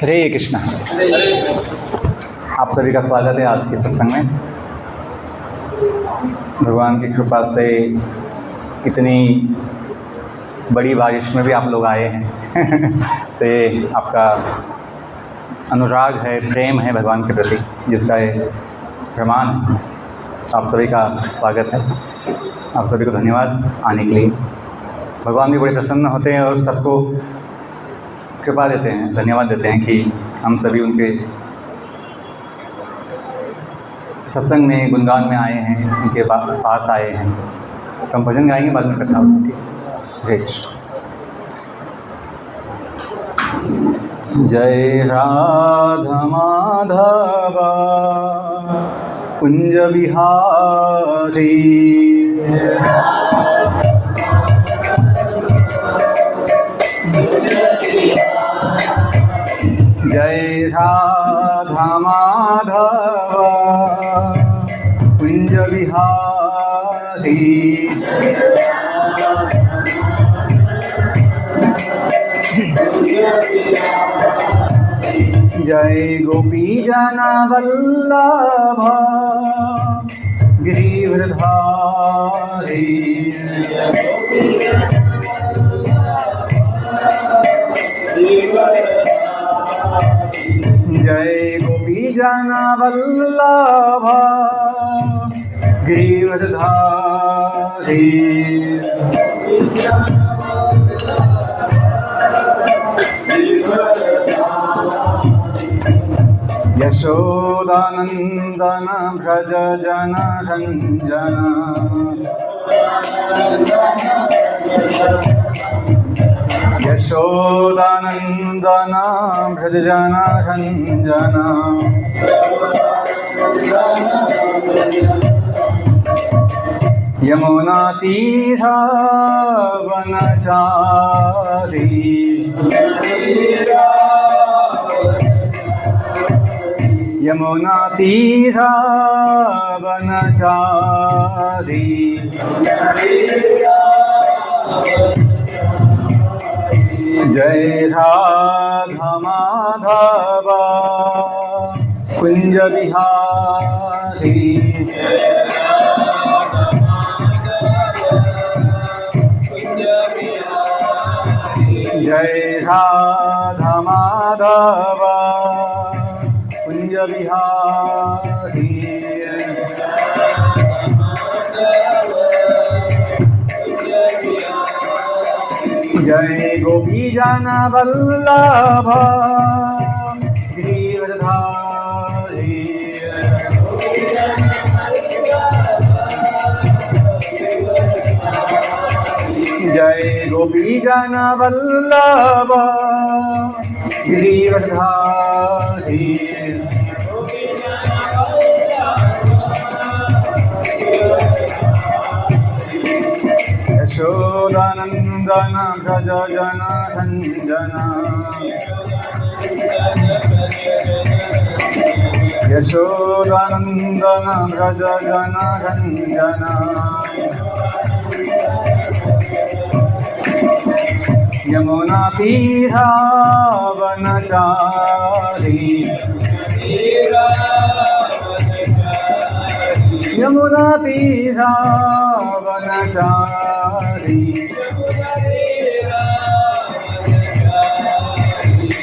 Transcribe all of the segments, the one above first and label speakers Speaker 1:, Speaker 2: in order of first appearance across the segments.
Speaker 1: हरे कृष्णा। आप सभी का स्वागत है आज के सत्संग में। भगवान की कृपा से इतनी बड़ी बारिश में भी आप लोग आए हैं तो ये आपका अनुराग है, प्रेम है भगवान के प्रति, जिसका ये प्रमाण है। आप सभी का स्वागत है। आप सभी को धन्यवाद आने के लिए। भगवान भी बड़े प्रसन्न होते हैं और सबको कृपा देते हैं, धन्यवाद देते हैं कि हम सभी उनके सत्संग में, गुणगान में आए हैं, उनके पास आए हैं। तो हम भजन गाएंगे, बाद में कथा होगी। जय कृष्ण। जय राधा माधव कुंज बिहारी, जय राधा माधव कुंज बिहारी, जय गोपी जना वल्लभ गिरिवरधारी, जय गोपी जना वल्लभ गिरिवरधारी, यशोदानंदन भ्रज जन रंजन, यशोदानंदन भ्रज जन रंजन, यमुना तीरा वनचारी, यमुना तीरा वनचारी, जय राधा माधव कुंज बिहारी, जय राधा माधव कुंज बिहारी, जय गोपी जना वल्लभ गिरिवरधारी, जय गोपी जना वल्लभ गिरिवरधारी, यशोदानंदन भ्रज जन रंजन, यशोदानंदन भ्रज जन रंजन, यमुना तीरा वनचारी, यमुना तीरा वनचारी,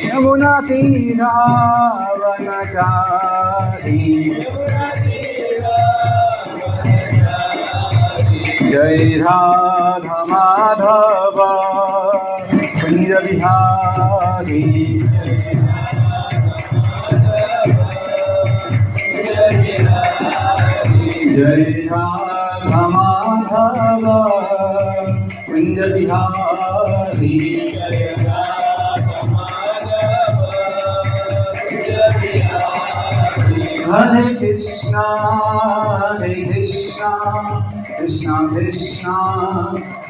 Speaker 1: यमुना तीरा वनचारी, जय राधा माधव कुंज बिहारी, जय राधा माधव कुंज बिहारी, हरे कृष्णा कृष्णा कृष्णा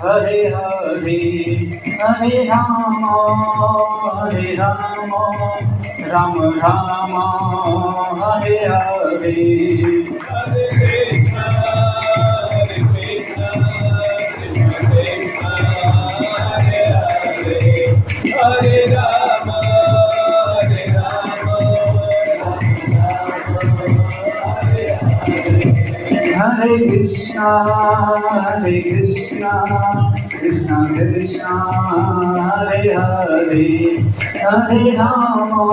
Speaker 1: हरे हरे, हरे Ram Ram Ram Hare Hare,
Speaker 2: Hare Rama
Speaker 1: Hare Krishna, Krishna Krishna, Hare Hare, Hare Rama,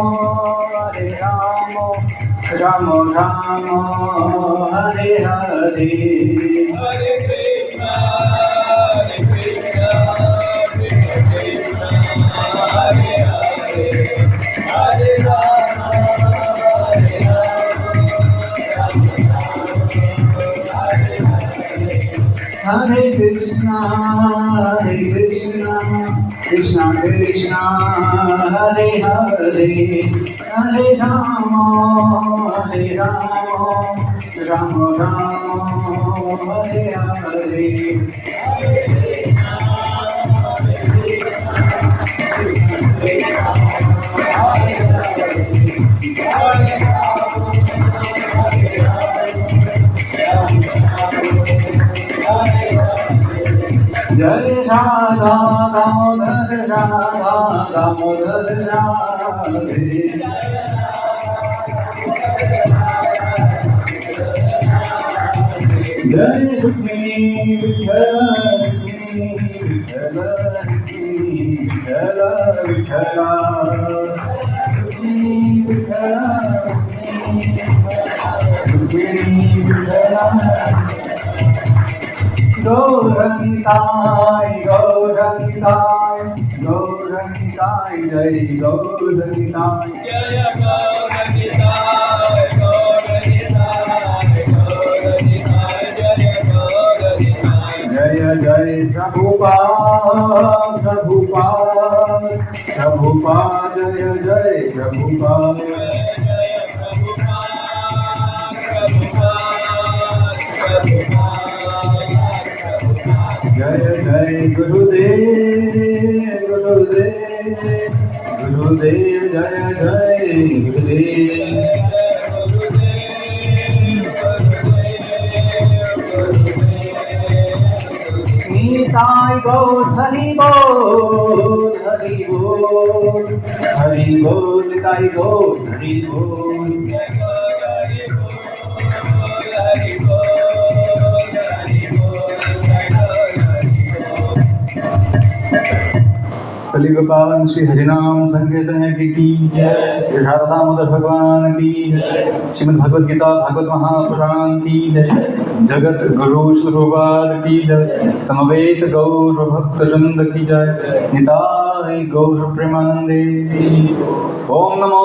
Speaker 1: Rama Rama, Hare Hare. Hare Krishna, Krishna Krishna, Hare Hare, Hare Rama, Hare Krishna, Krishna Krishna, Hare Hare, Hare Rama, Rama Rama, Hare Hare. Jai Radha Damodar Radha Damodar Radhe. Jai Rukmini Vithala Vithala Vithala Rukmini Vithala Gaurangitai, Gaurangitai, Gaurangitai, Jai Gaurangitai, Jaya Gaurangitai, Gaurangitai, Jaya Jaya Prabhupada, Prabhupada, Prabhupada, Jaya Jaya Prabhupada. Jai Jai Gurudev, Gurudev, Gurudev, Jai Jai Gurudev. Nitai Gaur Hari Bol, Hari Bol, Hari Bol, Nitai Gaur Hari Bol. कलियुग पावन श्री हरिनाम संकीर्तन की जय। राधा दामोदर भगवान की जय। श्रीमद् भगवद गीता भागवत महापुराण की जय। जगत गुरु स्वरूपाद की जय। समवेत गौर भक्त वृंद की जय। निताय गौर प्रेमानंदे। ओम नमो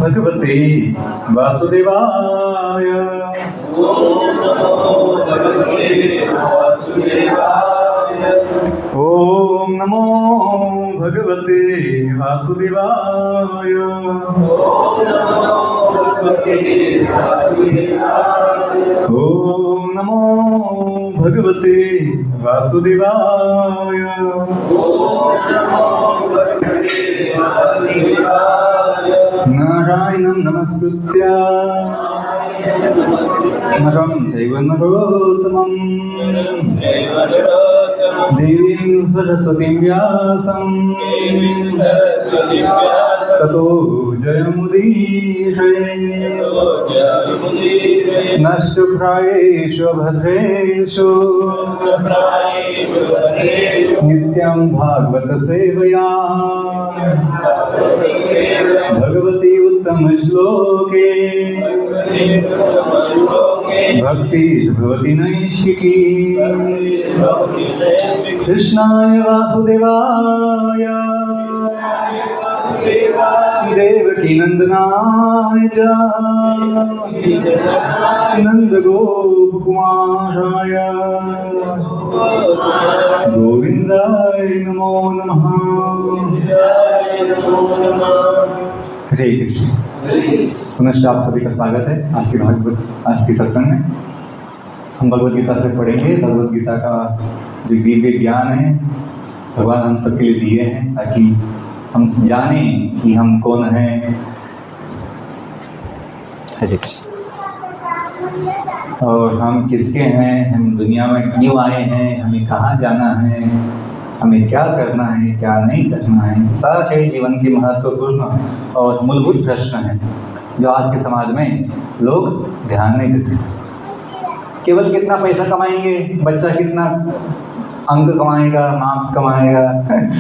Speaker 1: भगवते वासुदेवाय। ओम नमो भगवते वासुदेवाय। ओम नमो भगवते वासुदेवाय। ओम नमो भगवते वासुदेवाय। ओम नमो भगवते वासुदेवाय। ओम नमो भगवते वासुदेवाय। नारायणं नमस्कृत्य नरं चैव नरोत्तमं देवीं सरस्वतीं व्यासं ततो जयमुदीरये। नष्टप्रायेषु भद्रेषु नित्यं भागवत सेवया भगवती उत्तम श्लोके भक्तिर्भवति नैष्ठिकी। कृष्णाय वासुदेवाय देवकी नंदनाय च नंदगोपकुमाराय गोविंदाय नमो नमः। हरे कृष्ण। पुनश्च आप सभी का स्वागत है आज की सत्संग में। हम भगवद गीता से पढ़ेंगे। भगवद गीता का जो दिव्य ज्ञान है भगवान हम सबके लिए दिए हैं ताकि हम जानें कि हम कौन हैं। हरे कृष्ण। और हम किसके हैं, हम दुनिया में क्यों आए हैं, हमें कहाँ जाना है, हमें क्या करना है क्या नहीं करना है। सारे जीवन के महत्वपूर्ण और मूलभूत प्रश्न हैं जो आज के समाज में लोग ध्यान नहीं देते। केवल कितना पैसा कमाएंगे, बच्चा कितना अंक कमाएगा, मार्क्स कमाएगा,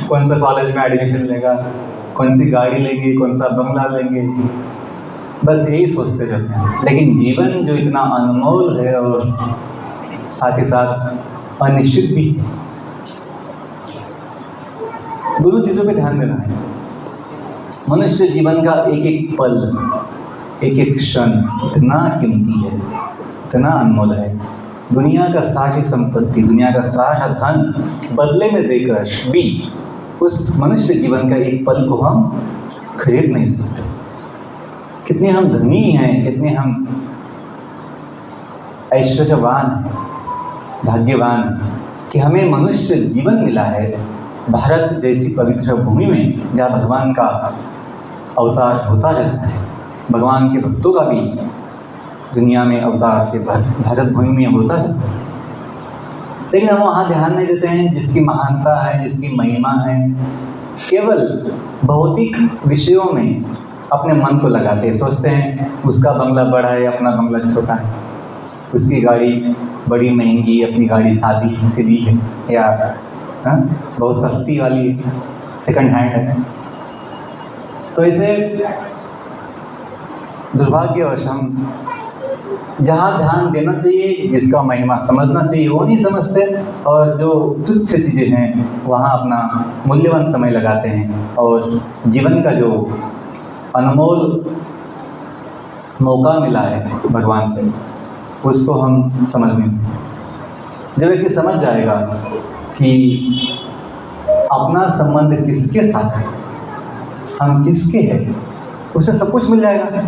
Speaker 1: कौन सा कॉलेज में एडमिशन लेगा, कौन सी गाड़ी लेंगे, कौन सा बंगला लेंगे, बस यही सोचते रहते हैं। लेकिन जीवन जो इतना अनमोल है और साथ ही साथ अनिश्चित भी है, दोनों चीज़ों पे ध्यान देना है। मनुष्य जीवन का एक एक पल, एक एक क्षण इतना कीमती है, इतना अनमोल है। दुनिया का सारी संपत्ति, दुनिया का सारा धन बदले में देकर भी उस मनुष्य जीवन का एक पल को हम खरीद नहीं सकते। कितने हम धनी हैं, कितने हम ऐश्वर्यवान हैं, भाग्यवान कि हमें मनुष्य जीवन मिला है भारत जैसी पवित्र भूमि में, जहाँ भगवान का अवतार होता रहता है। भगवान के भक्तों का भी दुनिया में अवतार के भारत भूमि में होता है, लेकिन हम वहाँ ध्यान नहीं देते हैं जिसकी महानता है, जिसकी महिमा है। केवल भौतिक विषयों में अपने मन को लगाते हैं, सोचते हैं उसका बंगला बड़ा है, अपना बंगला छोटा है, उसकी गाड़ी बड़ी महंगी, अपनी गाड़ी सादी सीधी है, या बहुत सस्ती वाली है, सेकंड हैंड है। तो इसे दुर्भाग्यवश हम जहाँ ध्यान देना चाहिए, जिसका महिमा समझना चाहिए, वो नहीं समझते, और जो तुच्छ चीज़ें हैं वहाँ अपना मूल्यवान समय लगाते हैं, और जीवन का जो अनमोल मौका मिला है भगवान से, उसको हम समझ नहीं। जब व्यक्ति समझ जाएगा कि अपना संबंध किसके साथ है, हम किसके हैं, उसे सब कुछ मिल जाएगा।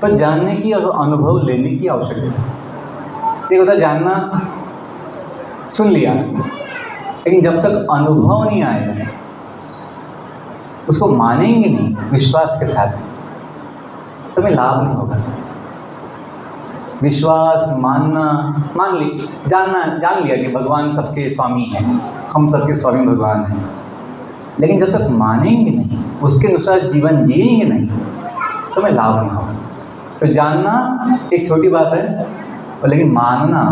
Speaker 1: पर जानने की और अनुभव लेने की आवश्यकता है। एक होता है जानना, सुन लिया, लेकिन जब तक अनुभव नहीं आएगा, उसको मानेंगे नहीं विश्वास के साथ, तो हमें लाभ नहीं होगा। विश्वास मानना, जान लिया कि भगवान सबके स्वामी हैं, हम सबके स्वामी भगवान हैं, लेकिन जब तक मानेंगे नहीं, उसके अनुसार जीवन जिएंगे नहीं, तो हमें लाभ नहीं होगा। तो जानना एक छोटी बात है, लेकिन मानना,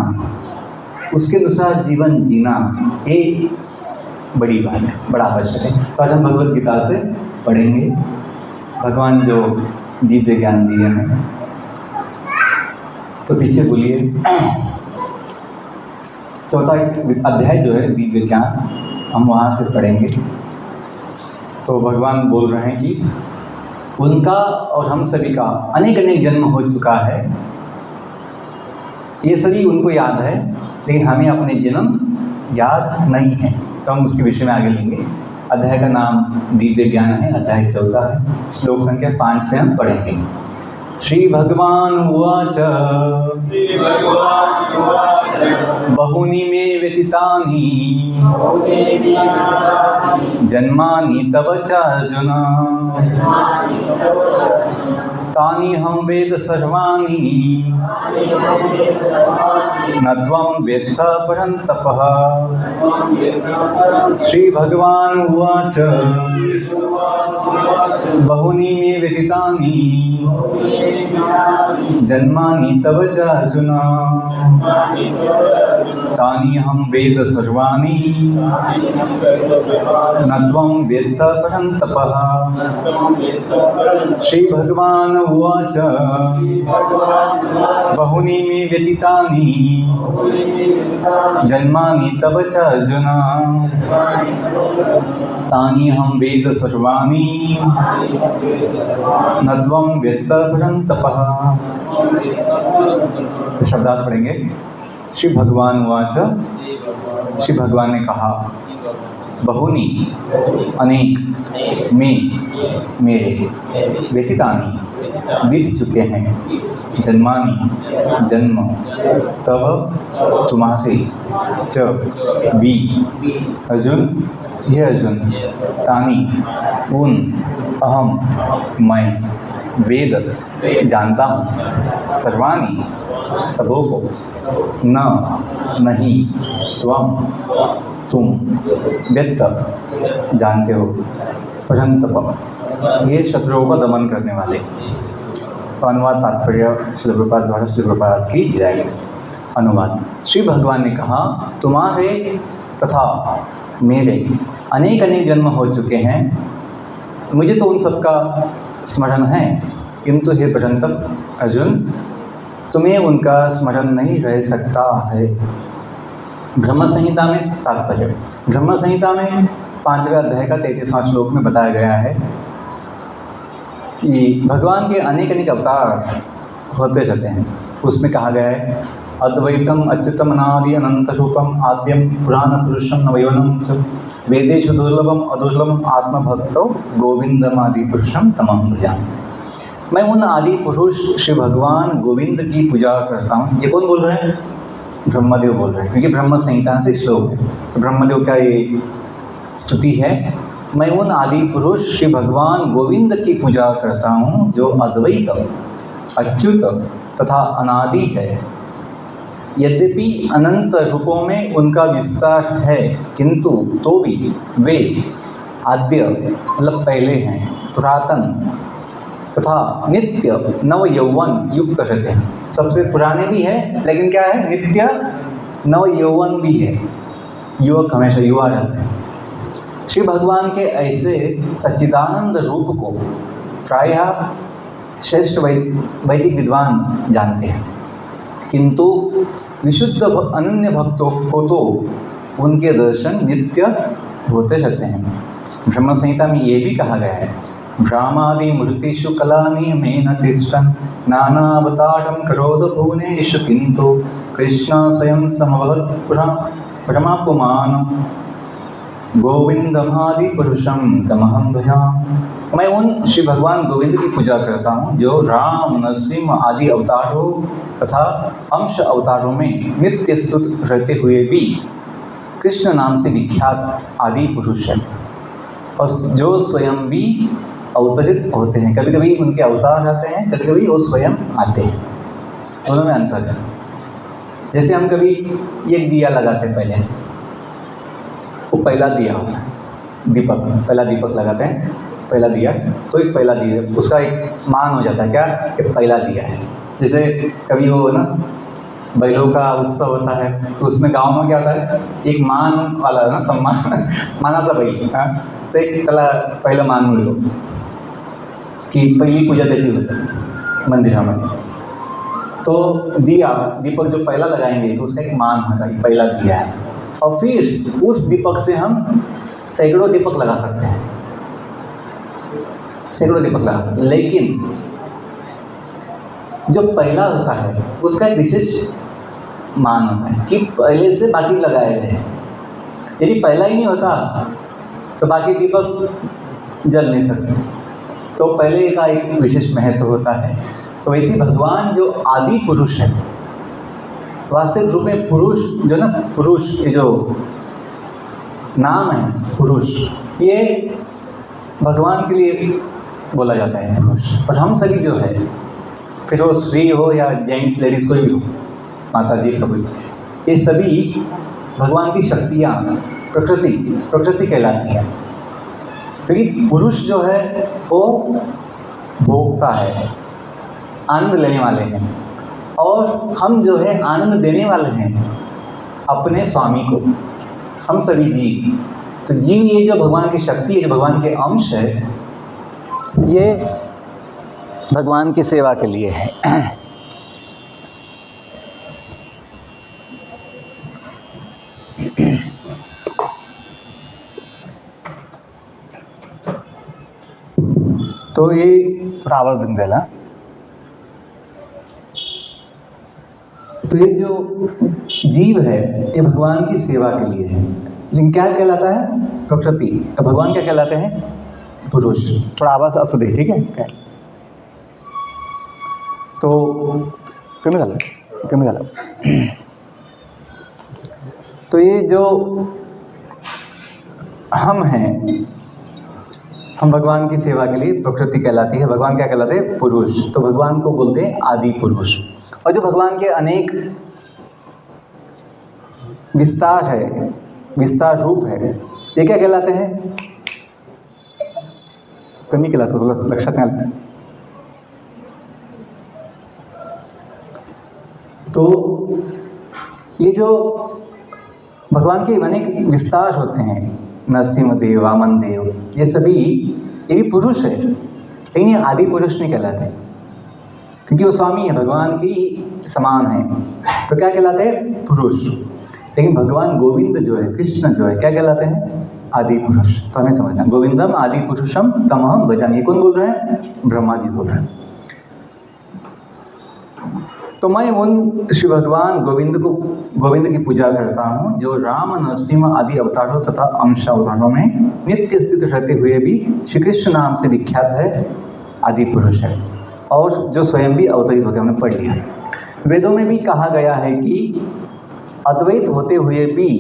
Speaker 1: उसके अनुसार जीवन जीना, ये बड़ी बात है, बड़ा आवश्यक है। तो आज हम भगवद गीता से पढ़ेंगे। भगवान जो दिव्य ज्ञान दिए हैं, तो पीछे बोलिए। चौथा अध्याय जो है दिव्य ज्ञान, हम वहाँ से पढ़ेंगे। तो भगवान बोल रहे हैं कि उनका और हम सभी का अनेक अनेक जन्म हो चुका है, ये सभी उनको याद है, लेकिन हमें अपने जन्म याद नहीं है। तो हम उसके विषय में आगे लेंगे। अध्याय का नाम दिव्य ज्ञान है, अध्याय 14 है। श्लोक संख्या 5 से हम पढ़ेंगे। श्री भगवान उवाच बहुनि मे व्यतीतानि जन्मानि तव च अर्जुन तानि हम वेद सर्वाणि न त्वं वेत्थ परन्तपः। श्री भगवान उवाच बहुनि मे व्यतीतानि जन्मानि तव च अर्जुन तानि हम वेद सर्वाणि न त्वं वेत्थ परन्तपः। श्री भगवान उवाच बहुनि मे व्यतीतानि जन्मानि तव च अर्जुन तानि हम वेद सर्वाणि न त्वं वेत्थ परन्तपः। तो शब्दार्थ पढ़ेंगे। श्री भगवान उवाच, श्री भगवान ने कहा, बहुनी अनेक में मेरे व्यतीतानि बीत चुके हैं, जन्मानि जन्म तब तुम्हारे च भी अर्जुन, ये अर्जुन, तानि उन, अहम मैं, वेद जानता हूँ, सर्वाणि सबों को, न नहीं, त्वम तुम, व्यक्त जानते हो, परंतप ये शत्रुओं को दमन करने वाले। तो अनुवाद तात्पर्य श्री प्रभुपाद द्वारा श्री प्रभुपाद की जाएगी। अनुवाद। श्री भगवान ने कहा, तुम्हारे तथा मेरे अनेक अनेक जन्म हो चुके हैं, मुझे तो उन सबका स्मरण है, किंतु हे परंतप अर्जुन, तुम्हें उनका स्मरण नहीं रह सकता है। ब्रह्म संहिता में तात्पर्य, ब्रह्म संहिता में 5वें अध्याय का 33वां श्लोक में बताया गया है कि भगवान के अनेक अनेक अवतार होते रहते हैं। उसमें कहा गया है, अद्वैतम अच्युतम अनादि अनंत रूपम आद्यम पुराण पुरुषम नवयवनम च वेदेषु दुर्लभम अदुर्लभम आत्मभक्तो गोविंदम आदि पुरुषम तमहं भजामि। मैं उन आदि पुरुष श्री भगवान गोविंद की पूजा करता हूँ। ये कौन बोल रहे हैं? ब्रह्मदेव बोल रहे हैं, क्योंकि ब्रह्म संहिता से श्लोक है। तो ब्रह्मदेव का ये स्तुति है, मैं उन आदि पुरुष श्री भगवान गोविंद की पूजा करता हूँ जो अद्वैत अच्युत तथा अनादि है। यद्यपि अनंत रूपों में उनका विस्तार है, किंतु तो भी वे आद्य मतलब पहले हैं, पुरातन तथा नित्य नव यौवन युक्त रहते हैं। सबसे पुराने भी है, लेकिन क्या है, नित्य नव यौवन भी है, युवक हमेशा युवा रहते हैं। श्री भगवान के ऐसे सच्चिदानंद रूप को प्रायः श्रेष्ठ वैदिक विद्वान जानते हैं, किंतु विशुद्ध अनन्य भक्तों को तो उनके दर्शन नित्य होते रहते हैं। ब्रह्म संहिता में ये भी कहा गया है, ब्रह्मादि मूर्तिषु कलानि मेन तिष्ठन् नानावतारं करोद भुवनेषु किन्तु कृष्ण स्वयं समभवत् परमात्मान गोविंदमादि पुरुषम तमहं भजामि। मैं उन श्री भगवान गोविंद की पूजा करता हूँ जो राम नरसिंह आदि अवतारों तथा अंश अवतारों में नित्य स्तुत रहते हुए भी कृष्ण नाम से विख्यात आदि पुरुष है, और जो स्वयं भी अवतरित होते हैं। कभी कभी उनके अवतार आते हैं, कभी कभी वो स्वयं आते हैं, दोनों में अंतर है। जैसे हम कभी एक दिया लगाते हैं, पहले वो पहला दिया होता है, दीपक, पहला दीपक लगाते हैं, पहला दिया, तो एक पहला दिया, उसका एक मान हो जाता है क्या, कि पहला दिया है। जैसे कभी वो ना बैलों का उत्सव होता है, तो उसमें गांव में क्या होता है, एक मान वाला ना, सम्मान माना था बैल, तो एक पहला मान मिल लो कि पहली पूजा त्याची होती मंदिरामध्ये। तो दिया, दीपक जो पहला लगाएंगे तो उसका एक मान होगा, पहला दिया है, और फिर उस दीपक से हम सैकड़ों दीपक लगा सकते हैं, सैकड़ों दीपक लगा सकते हैं। लेकिन जो पहला होता है उसका एक विशेष मान होता है कि पहले से बाकी लगाए गए हैं। यदि पहला ही नहीं होता तो बाकी दीपक जल नहीं सकते, तो पहले का एक विशेष महत्व होता है। तो वैसे भगवान जो आदि पुरुष है, वास्तविक रूप में पुरुष जो ना, पुरुष ये जो नाम है पुरुष, ये भगवान के लिए बोला जाता है पुरुष। और हम सभी जो है, फिर वो स्त्री हो या जेंट्स लेडीज़ कोई भी हो, माता जी प्रभु, ये सभी भगवान की शक्तियाँ, प्रकृति कहलाती है। क्योंकि पुरुष जो है वो भोगता है, आनंद लेने वाले हैं, और हम जो है आनंद देने वाले हैं अपने स्वामी को, हम सभी जीव। तो जीव ये जो भगवान की शक्ति है, जो भगवान के अंश है, ये भगवान की सेवा के लिए है। तो ये थोड़ा आवाज बन गया। तो ये जो जीव है ये भगवान की सेवा के लिए है, लेकिन क्या कहलाता है, प्रकृति। तो भगवान क्या कहलाते हैं, पुरुष। थोड़ा आवाज आप सुनिए, ठीक है। तो कमी झालं। तो ये जो हम हैं, हम भगवान की सेवा के लिए प्रकृति कहलाती है। भगवान क्या कहलाते हैं, पुरुष। तो भगवान को बोलते हैं आदि पुरुष। और जो भगवान के अनेक विस्तार है, विस्तार रूप है, ये क्या कहलाते हैं, कमी कहलाते हैं, लक्षात नहीं आलं। तो ये जो भगवान के अनेक विस्तार होते हैं, नरसिंह देव, वामन देव, ये भी पुरुष है, लेकिन ये आदि पुरुष नहीं कहलाते, क्योंकि वो स्वामी है, भगवान की समान है, तो क्या कहलाते हैं? पुरुष। लेकिन भगवान गोविंद जो है, कृष्ण जो है, क्या कहलाते हैं? आदि पुरुष। तो हमें समझना, गोविंदम आदि पुरुषम तमहम भजामि। ये कौन बोल रहे हैं? ब्रह्मा जी बोल रहे हैं। तो मैं उन श्री भगवान गोविंद की पूजा करता हूँ जो राम, नरसिंह आदि अवतारों तथा अंश अवतारों में नित्य स्थित रहते हुए भी श्री कृष्ण नाम से विख्यात है, आदि पुरुष है, और जो स्वयं भी अवतरित होते हैं, हमने पढ़ लिया। वेदों में भी कहा गया है कि अद्वैत होते हुए भी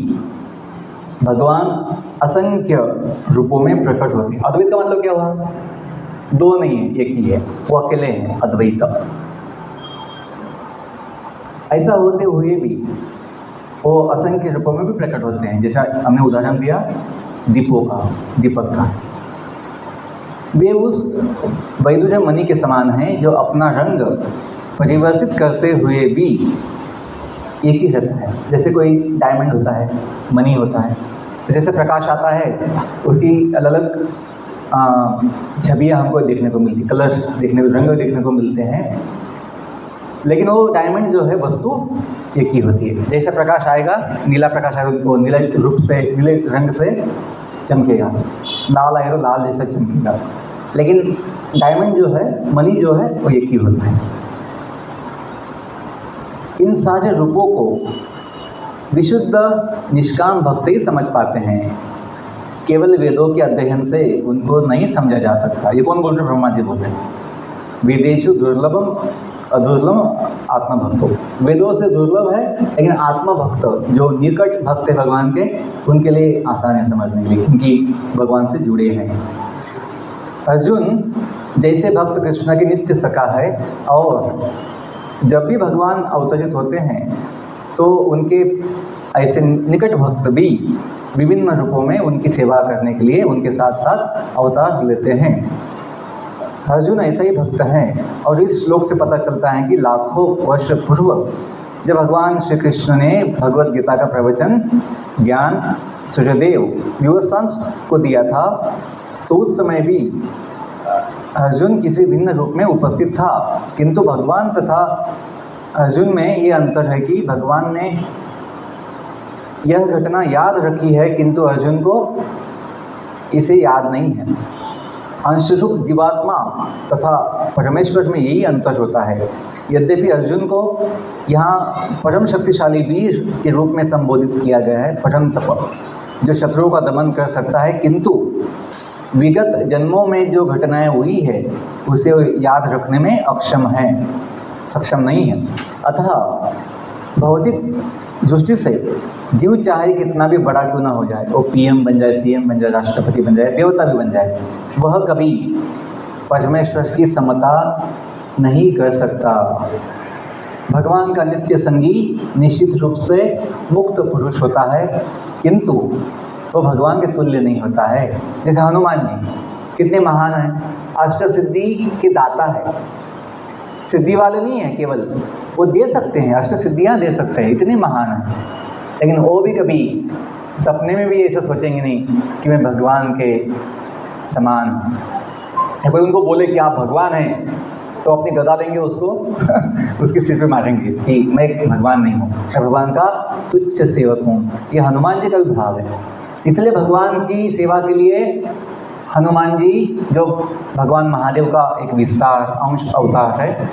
Speaker 1: भगवान असंख्य रूपों में प्रकट होते हैं। अद्वैत का मतलब क्या हुआ? दो नहीं है, एक ही है, वो अकेले हैं, अद्वैत। ऐसा होते हुए भी वो असंख्य रूपों में भी प्रकट होते हैं। जैसा हमने उदाहरण दिया दीपक का। वे उस वैदुर्य मणि के समान हैं जो अपना रंग परिवर्तित करते हुए भी एक ही रहता है। जैसे कोई डायमंड होता है, मणि होता है, तो जैसे प्रकाश आता है उसकी अलग अलग छवियाँ हमको देखने को मिलती, कलर देखने को, रंग देखने को मिलते हैं, लेकिन वो डायमंड जो है वस्तु एक ही होती है। जैसे प्रकाश आएगा, नीला प्रकाश आएगा, वो नीले रूप से, नीले रंग से चमकेगा, लाल आएगा तो लाल जैसा चमकेगा, लेकिन डायमंड जो है, मणि जो है, वो एक ही होता है। इन सारे रूपों को विशुद्ध निष्काम भक्त ही समझ पाते हैं, केवल वेदों के अध्ययन से उनको नहीं समझा जा सकता। ये कौन बोल रहे? ब्रह्मा जी बोल रहे हैं। वेदेषु दुर्लभम अदुर्लभ आत्मभक्तों, वेदों से दुर्लभ है, लेकिन आत्मभक्त जो निकट भक्त है भगवान के, उनके लिए आसान है समझने के लिए, क्योंकि भगवान से जुड़े हैं। अर्जुन जैसे भक्त कृष्ण के नित्य सखा है, और जब भी भगवान अवतरित होते हैं तो उनके ऐसे निकट भक्त भी विभिन्न रूपों में उनकी सेवा करने के लिए उनके साथ साथ अवतार लेते हैं। अर्जुन ऐसा ही भक्त हैं, और इस श्लोक से पता चलता है कि लाखों वर्ष पूर्व जब भगवान श्री कृष्ण ने भगवत गीता का प्रवचन ज्ञान सूर्यदेव युववंश को दिया था, तो उस समय भी अर्जुन किसी भिन्न रूप में उपस्थित था, किंतु भगवान तथा अर्जुन में ये अंतर है कि भगवान ने यह घटना याद रखी है, किंतु अर्जुन को इसे याद नहीं है। अंशरूप जीवात्मा तथा परमेश्वर में यही अंतर होता है। यद्यपि अर्जुन को यहाँ परम शक्तिशाली वीर के रूप में संबोधित किया गया है, परम तप, जो शत्रुओं का दमन कर सकता है, किंतु विगत जन्मों में जो घटनाएं हुई है उसे याद रखने में सक्षम नहीं है। अतः भौतिक दृष्टि से जीव चाहे कितना भी बड़ा क्यों ना हो जाए, वो पीएम बन जाए, सीएम बन जाए, राष्ट्रपति बन जाए, देवता भी बन जाए, वह कभी परमेश्वर की समता नहीं कर सकता। भगवान का नित्य संगी निश्चित रूप से मुक्त पुरुष होता है, किंतु वो भगवान के तुल्य नहीं होता है। जैसे हनुमान जी कितने महान हैं, अष्ट सिद्धि के दाता है, सिद्धि वाले नहीं है केवल, वो दे सकते हैं, अष्ट सिद्धियाँ दे सकते हैं, इतने महान हैं, लेकिन वो भी कभी सपने में भी ऐसा सोचेंगे नहीं कि मैं भगवान के समान हूँ। कोई उनको बोले कि आप भगवान हैं, तो अपनी गदा लेंगे उसको उसके सिर पे मारेंगे कि मैं एक भगवान नहीं हूँ, मैं भगवान का तुच्छ सेवक हूँ। ये हनुमान जी का भी भाव है। इसलिए भगवान की सेवा के लिए हनुमान जी, जो भगवान महादेव का एक विस्तार अंश अवतार है,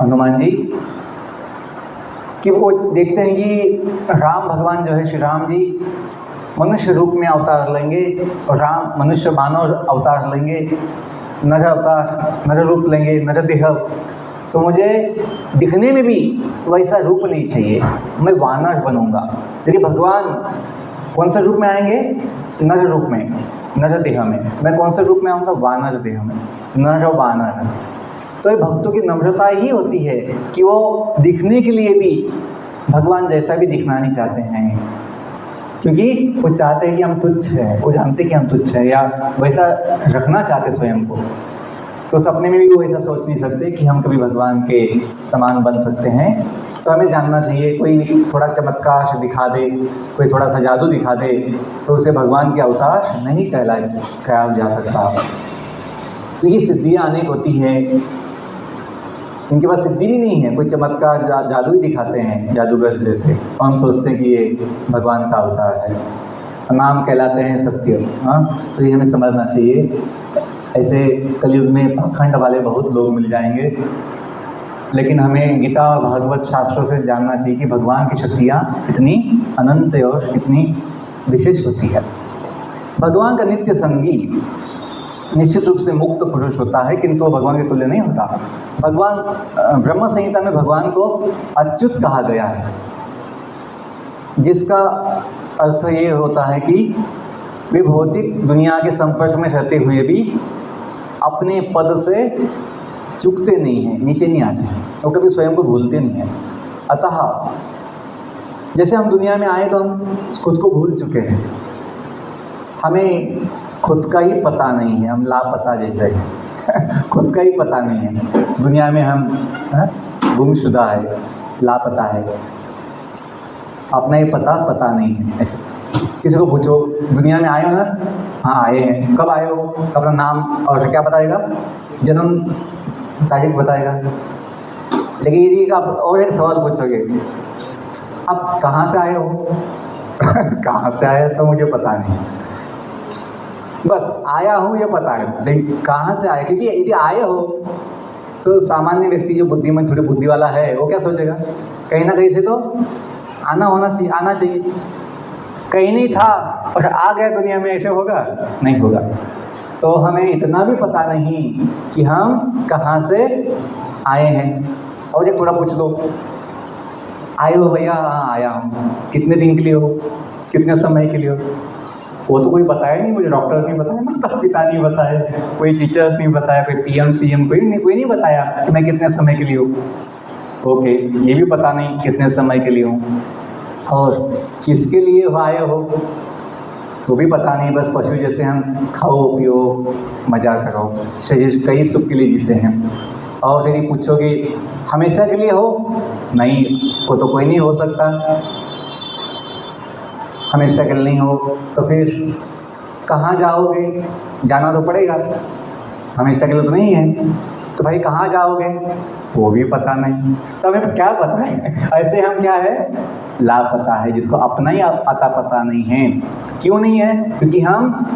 Speaker 1: हनुमान जी कि वो देखते हैं कि राम भगवान जो है, श्री राम जी मनुष्य रूप में अवतार लेंगे, और राम मनुष्य मानव अवतार लेंगे, नर अवतार, नर रूप लेंगे, नर देह, तो मुझे दिखने में भी वैसा रूप नहीं चाहिए, मैं वानर बनूंगा। यदि भगवान कौन सा रूप में आएंगे? नर रूप में, नर देह में। मैं कौन से रूप में आऊँगा? वानर देह में, नर वानर। तो ये भक्तों की नम्रता ही होती है कि वो दिखने के लिए भी भगवान जैसा भी दिखना नहीं चाहते हैं, क्योंकि वो चाहते हैं कि हम तुच्छ हैं, वो जानते हैं कि हम तुच्छ हैं, या वैसा रखना चाहते स्वयं को। तो सपने में भी वो ऐसा सोच नहीं सकते कि हम कभी भगवान के समान बन सकते हैं। तो हमें जानना चाहिए। कोई थोड़ा चमत्कार दिखा दे, कोई थोड़ा सा जादू दिखा दे, तो उसे भगवान के अवतार नहीं कहा जा सकता। क्योंकि सिद्धियाँ अनेक होती हैं, इनके पास सिद्धि भी नहीं है, कोई चमत्कार जादू ही दिखाते हैं, जादूगर जैसे, तो हम सोचते हैं कि ये भगवान का अवतार है। नाम कहलाते हैं सत्य। हाँ, तो ये हमें समझना चाहिए। ऐसे कलयुग में पाखंड वाले बहुत लोग मिल जाएंगे, लेकिन हमें गीता और भागवत शास्त्रों से जानना चाहिए कि भगवान की शक्तियाँ कितनी अनंत और कितनी विशेष होती है। भगवान का नित्य संगी निश्चित रूप से मुक्त पुरुष होता है, किंतु वो भगवान के तुल्य नहीं होता। भगवान ब्रह्म संहिता में भगवान को अच्युत कहा गया है, जिसका अर्थ ये होता है कि वे भौतिक दुनिया के संपर्क में रहते हुए भी अपने पद से चूकते नहीं हैं, नीचे नहीं आते हैं, वो कभी स्वयं को भूलते नहीं हैं। अतः जैसे हम दुनिया में आए तो हम खुद को भूल चुके हैं, हमें खुद का ही पता नहीं है, हम लापता जैसे हैं खुद का ही पता नहीं है। दुनिया में हम गुमशुदा है, लापता है, अपना ही पता नहीं है। ऐसे किसी को पूछो दुनिया में आए हो ना, हाँ आए हैं, कब आए हो, अपना नाम और क्या बताएगा, जन्म तारीख बताएगा। लेकिन यदि आप और एक सवाल पूछोगे, आप कहाँ से आए हो कहाँ से आए तो मुझे पता नहीं, बस आया हूँ ये पता है, लेकिन कहाँ से आया, क्योंकि यदि आए हो तो सामान्य व्यक्ति जो बुद्धिमान थोड़ी बुद्धि वाला है वो क्या सोचेगा, कहीं ना कहीं से तो आना चाहिए। कहीं नहीं था और आ गया दुनिया में, ऐसे होगा? नहीं होगा। तो हमें इतना भी पता नहीं कि हम कहाँ से आए हैं। और ये थोड़ा पूछ लो, आए हो भैया? हाँ आया हूँ। कितने दिन के लिए हो, कितने समय के लिए हो? वो तो कोई बताया नहीं मुझे, डॉक्टर नहीं बताया, माता पिता नहीं बताया, कोई टीचर्स नहीं बताया, कोई पीएम सीएम कोई नहीं बताया कि मैं कितने समय के लिए हूँ। ओके, ये भी पता नहीं कितने समय के लिए हूँ, और किसके लिए आए हो तो भी पता नहीं। बस पशु जैसे हम खाओ पियो मजा करो, शरीर कई सुख के लिए जीते हैं। और यदि पूछोगे हमेशा के लिए हो, नहीं, वो तो कोई नहीं हो सकता, हमेशा के लिए नहीं हो तो फिर कहाँ जाओगे? जाना तो पड़ेगा, हमेशा के लिए तो नहीं है, तो भाई कहाँ जाओगे वो भी पता नहीं। तो हमें क्या पता है? ऐसे हम क्या है, लापता है, जिसको अपना ही पता नहीं है। क्यों नहीं है? क्योंकि हम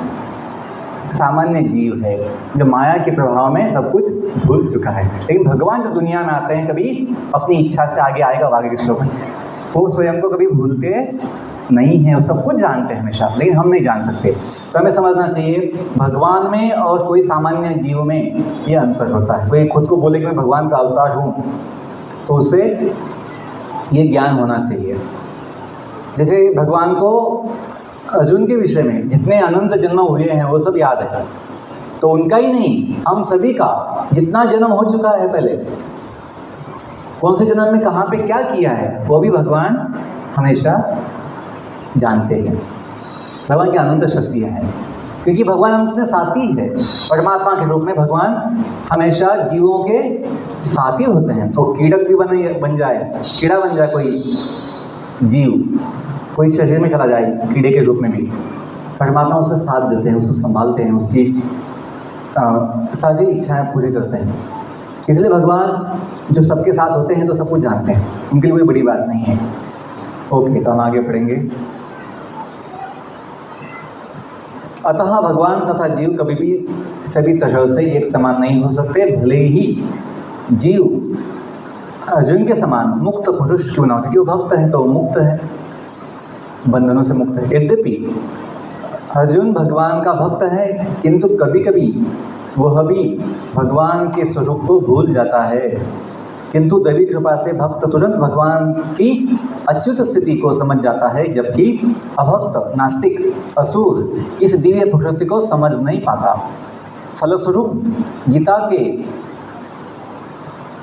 Speaker 1: सामान्य जीव है जो माया के प्रभाव में सब कुछ भूल चुका है। लेकिन भगवान जो दुनिया में आते हैं, कभी अपनी इच्छा से आगे आएगा, आगे के श्लोक में, वो स्वयं को कभी भूलते नहीं है, वो सब कुछ जानते हैं हमेशा, लेकिन हम नहीं जान सकते। तो हमें समझना चाहिए भगवान में और कोई सामान्य जीव में ये अंतर होता है। कोई खुद को बोले कि मैं भगवान का अवतार हूँ, तो उसे ये ज्ञान होना चाहिए। जैसे भगवान को अर्जुन के विषय में जितने अनंत जन्म हुए हैं वो सब याद है, तो उनका ही नहीं, हम सभी का जितना जन्म हो चुका है पहले, कौन से जन्म में कहाँ पे क्या किया है, वो भी भगवान हमेशा जानते हैं। भगवान की अनंत शक्तियाँ हैं, क्योंकि भगवान हम इतने साथी है। परमात्मा के रूप में भगवान हमेशा जीवों के साथी होते हैं। तो कीड़क भी बन जाए, कीड़ा बन जाए कोई जीव, कोई शरीर में चला जाए कीड़े के रूप में भी, परमात्मा उसका साथ देते हैं, उसको संभालते हैं, उसकी सारी इच्छाएं पूरी करते हैं। इसलिए भगवान जो सबके साथ होते हैं तो सब कुछ जानते हैं, उनके लिए कोई बड़ी बात नहीं है। ओके, तो हम आगे पढ़ेंगे। अतः भगवान तथा जीव कभी भी सभी तरह से एक समान नहीं हो सकते, भले ही जीव अर्जुन के समान मुक्त पुरुष क्यों ना हो, क्योंकि वो भक्त है तो मुक्त है, बंधनों से मुक्त है। यद्यपि अर्जुन भगवान का भक्त है, किंतु कभी कभी वह भी भगवान के स्वरूप को भूल जाता है। किंतु दैवी कृपा से भक्त तुरंत भगवान की अच्युत स्थिति को समझ जाता है, जबकि अभक्त नास्तिक असुर इस दिव्य प्रकृति को समझ नहीं पाता। फलस्वरूप गीता के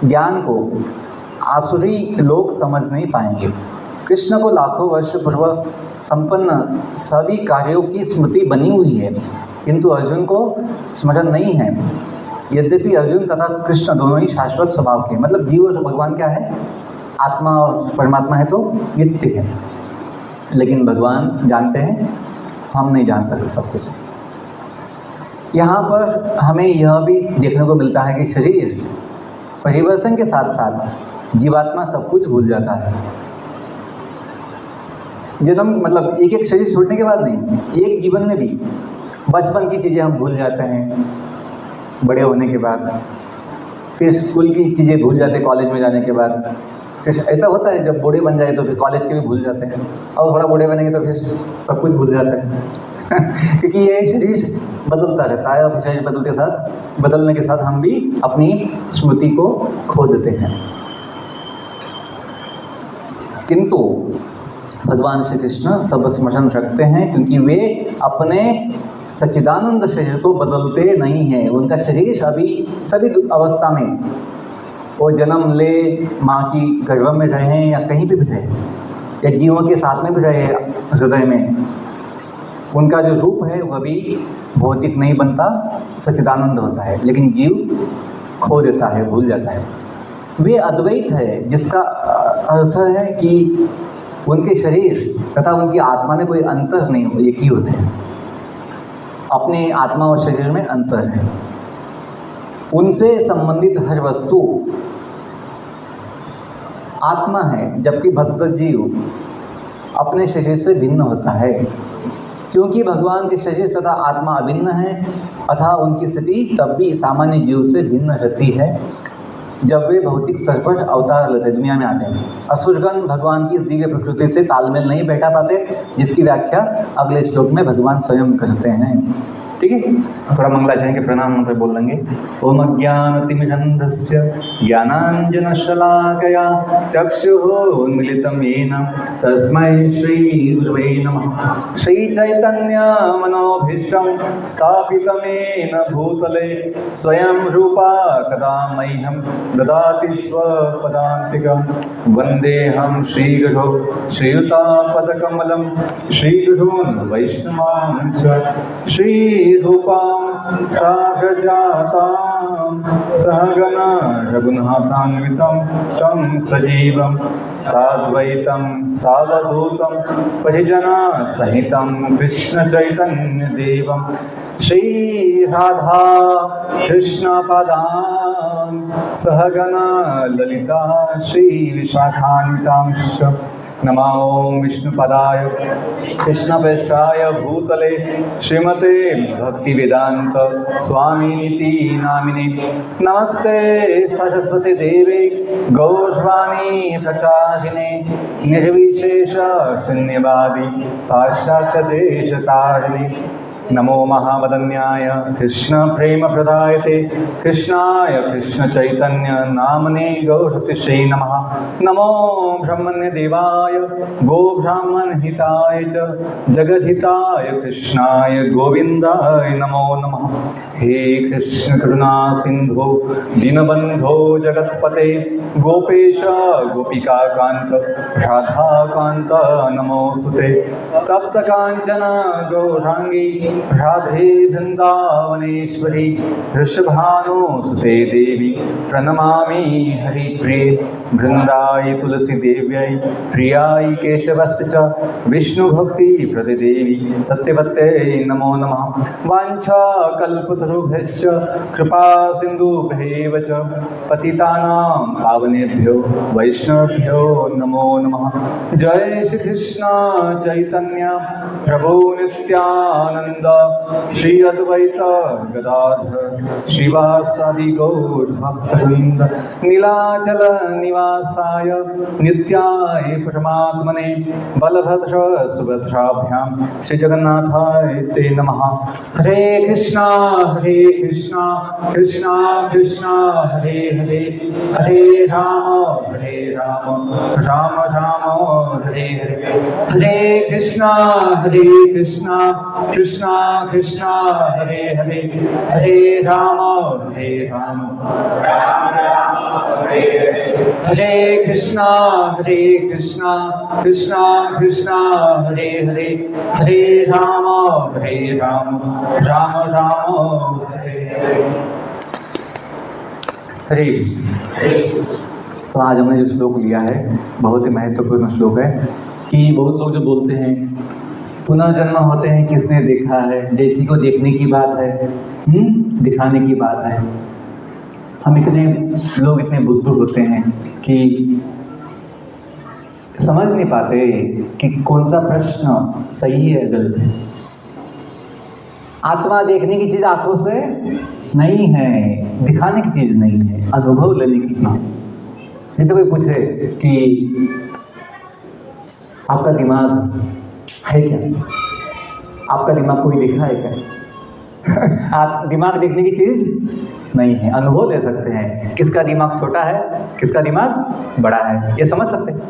Speaker 1: ज्ञान को आसुरी लोग समझ नहीं पाएंगे। कृष्ण को लाखों वर्ष पूर्व संपन्न सभी कार्यों की स्मृति बनी हुई है, किंतु अर्जुन को स्मरण नहीं है। यद्यपि अर्जुन तथा कृष्ण दोनों ही शाश्वत स्वभाव के, मतलब जीव और भगवान क्या है, आत्मा और परमात्मा है तो नित्य है, लेकिन भगवान जानते हैं, हम नहीं जान सकते सब कुछ। यहाँ पर हमें यह भी देखने को मिलता है कि शरीर परिवर्तन के साथ साथ जीवात्मा सब कुछ भूल जाता है। जन्म मतलब एक एक शरीर छोड़ने के बाद नहीं, एक जीवन में भी बचपन की चीज़ें हम भूल जाते हैं, बड़े होने के बाद फिर स्कूल की चीज़ें भूल जाते हैं, कॉलेज में जाने के बाद फिर ऐसा होता है जब बूढ़े बन जाए तो फिर कॉलेज के भी भूल जाते हैं, और थोड़ा बूढ़े बनेंगे तो फिर सब कुछ भूल जाते हैं क्योंकि ये शरीर बदलता रहता है और शरीर बदलने के साथ हम भी अपनी स्मृति को खो देते हैं। किंतु भगवान श्री कृष्ण सब स्मरण रखते हैं, क्योंकि वे अपने सच्चिदानंद शरीर को बदलते नहीं हैं। उनका शरीर अभी सभी अवस्था में, वो जन्म ले, माँ की गर्भ में रहे या कहीं भी रहे, या जीवों के साथ में भी रहे हृदय में, उनका जो रूप है वह भी भौतिक नहीं बनता, सच्चिदानंद होता है। लेकिन जीव खो देता है, भूल जाता है। वे अद्वैत है, जिसका अर्थ है कि उनके शरीर तथा उनकी आत्मा में कोई अंतर नहीं हो, एक ही होते हैं। अपने आत्मा और शरीर में अंतर है। उनसे संबंधित हर वस्तु आत्मा है, जबकि भक्त जीव अपने शरीर से भिन्न होता है। क्योंकि भगवान के शरीर तथा आत्मा अभिन्न है, अतः उनकी स्थिति तब भी सामान्य जीव से भिन्न रहती है जब वे भौतिक स्तर पर अवतार लेते, दुनिया में आते हैं। असुरगण भगवान की इस दिव्य प्रकृति से तालमेल नहीं बैठा पाते, जिसकी व्याख्या अगले श्लोक में भगवान स्वयं करते हैं। ठीक है, थोड़ा मंगलाचरण के प्रणाम मंत्र बोल लेंगे। ओम अज्ञानतिमिरन्धस्य ज्ञानाञ्जनशलाकया चक्षुरुन्मीलितं येन तस्मै श्रीगुरवे नमः। श्रीचैतन्यमनोभीष्टं स्थापितं येन भूतले स्वयं रूपा कदा मह्यं ददाति स्वपदान्तिकं। वन्देऽहं श्रीगुरो श्रीयुतापदकमलं श्रीगुरून् वैष्णवांश्च रूपां साग्रजातां सहगना रघुनाथान्वितं तं सजीवं साद्वैतं सावधूतं परिजनसहितं कृष्णचैतन्यदेवं श्रीराधा कृष्णपदां सहगना ललिता श्रीविशाखान्वितांश्च। नमो विष्णुपदाय कृष्णप्रेष्ठाय भूतले श्रीमते भक्तिवेदांत स्वामिनिति नामिने। नमस्ते सरस्वती देवे गौरवाणी प्रचारिणे निर्विशेष शून्यवादी पाश्चात्यदेशतारिणे। नमो महावदन्याय कृष्ण प्रेम प्रदायते कृष्णाय कृष्ण चैतन्य नामने गौरतिश्री नमः। नमो ब्रह्मण्य देवाय गो ब्राह्मण हिताय च जगद्हिताय कृष्णाय गोविंदाय नमो नमः। हे कृष्ण करुणा सिंधु दीनबंधो जगत्पते गोपेश गोपिका कांत राधा कांत नमोस्तुते। तप्त कांचन गौरांगी राधे वृंदावनेश्वरी वृषभानुसुते देवी प्रणमामि हरिप्रिये। वृंदाई तुलसी देव्यै प्रियाय केशवस्य च विष्णुभक्ति प्रतिदेवी सत्यवत्यै नमो नमः। वाञ्छा कल्पतरुभ्यश्च कृपा सिन्धुभ्यैव च पतितानां पावनेभ्यो वैष्णवेभ्यो नमो नमः। जय श्री कृष्ण चैतन्य प्रभु नित्यानंद श्री अद्वैत गदाधर श्रीवासादि गौर भक्तवृंद। नीलाचल निवासाय नित्याय परमात्मने बलभद्र सुभद्राभ्यां श्री जगन्नाथाय ते नमः। हरे कृष्णा कृष्णा कृष्णा हरे हरे, हरे राम राम राम हरे हरे। हरे कृष्णा कृष्णा कृष्णा हरे हरे, हरे राम राम राम हरे हरे। हरे कृष्णा कृष्णा कृष्णा हरे हरे, हरे राम राम राम हरे हरे। हरे तो आज हमने जो श्लोक लिया है बहुत ही महत्वपूर्ण श्लोक है कि बहुत लोग जो बोलते हैं पुनर्जन्म होते हैं, किसने देखा है, जैसी को देखने की बात है, दिखाने की बात है। हम इतने लोग इतने बुद्धू होते हैं कि समझ नहीं पाते कि कौन सा प्रश्न सही है गलत है। आत्मा देखने की चीज आंखों से नहीं है, दिखाने की चीज नहीं है, अनुभव लेने की चीज है। जैसे कोई पूछे कि आपका दिमाग है क्या, आपका दिमाग कोई देखा है क्या? आप दिमाग देखने की चीज नहीं है, अनुभव ले सकते हैं। किसका दिमाग छोटा है, किसका दिमाग बड़ा है, ये समझ सकते हैं,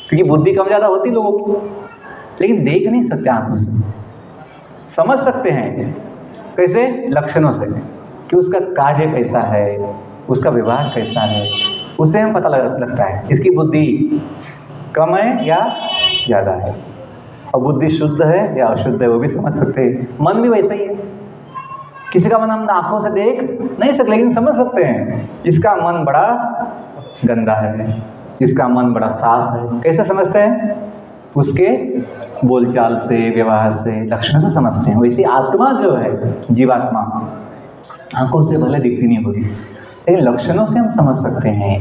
Speaker 1: क्योंकि बुद्धि कम ज़्यादा होती लोगों की, लेकिन देख नहीं सकते आंखों से। समझ सकते हैं कैसे? लक्षणों से, कि उसका कार्य कैसा है, उसका व्यवहार कैसा है, उसे हम पता लगता है इसकी बुद्धि कम है या ज़्यादा है, और बुद्धि शुद्ध है या अशुद्ध है वो भी समझ सकते हैं। मन भी वैसा ही है, किसी का मन हम आंखों से देख नहीं सकते लेकिन समझ सकते हैं इसका मन बड़ा गंदा है, इसका मन बड़ा साफ है। कैसे समझते हैं? उसके बोलचाल से, व्यवहार से, लक्षणों से समझते हैं। वैसे आत्मा जो है, जीवात्मा, आंखों से भले दिखती नहीं होगी लेकिन लक्षणों से हम समझ सकते हैं,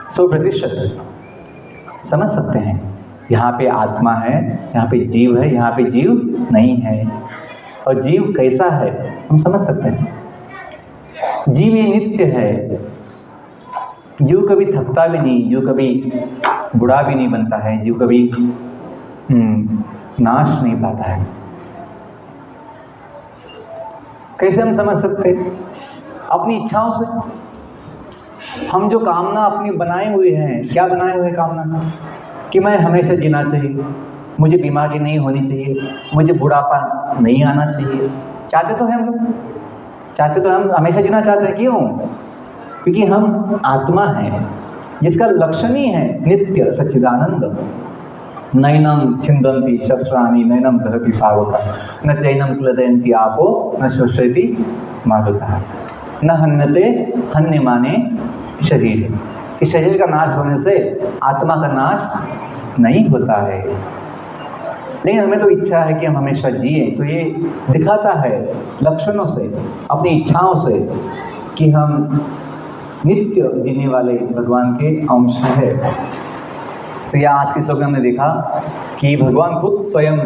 Speaker 1: 100% समझ सकते हैं। यहाँ पे आत्मा है, यहाँ पे जीव है, यहाँ पे जीव नहीं है, और जीव कैसा है हम समझ सकते हैं। जीव ये नित्य है, जीव कभी थकता भी नहीं, जीव कभी बुढ़ा भी नहीं बनता है, जीव कभी नाश नहीं पाता है। कैसे हम समझ सकते हैं? अपनी इच्छाओं से। हम जो कामना अपनी बनाए हुए हैं, क्या बनाए हुए कामना? कि मैं हमेशा जीना चाहिए, मुझे बीमारी नहीं होनी चाहिए, मुझे बुढ़ापा नहीं आना चाहिए। चाहते तो हैं हम लोग, चाहते तो हम हमेशा जीना चाहते हैं। क्यों? क्योंकि हम आत्मा हैं जिसका लक्षण ही है नित्य सच्चिदानंद। नैनम छिंदन्ति शस्त्राणि नैनम दहति पावक, न चैनम क्लदयन्ति आपो न शोषयति मारुतः, न हन्यते हन्यमाने शरीर। इस शरीर का नाश होने से आत्मा का नाश नहीं होता है, लेकिन हमें तो इच्छा है कि हम हमेशा जिए। तो ये दिखाता है लक्षणों से, अपनी इच्छाओं से, कि हम नित्य जीने वाले भगवान के अंश है। तो यह आज के श्लोक में हमने देखा कि भगवान खुद स्वयं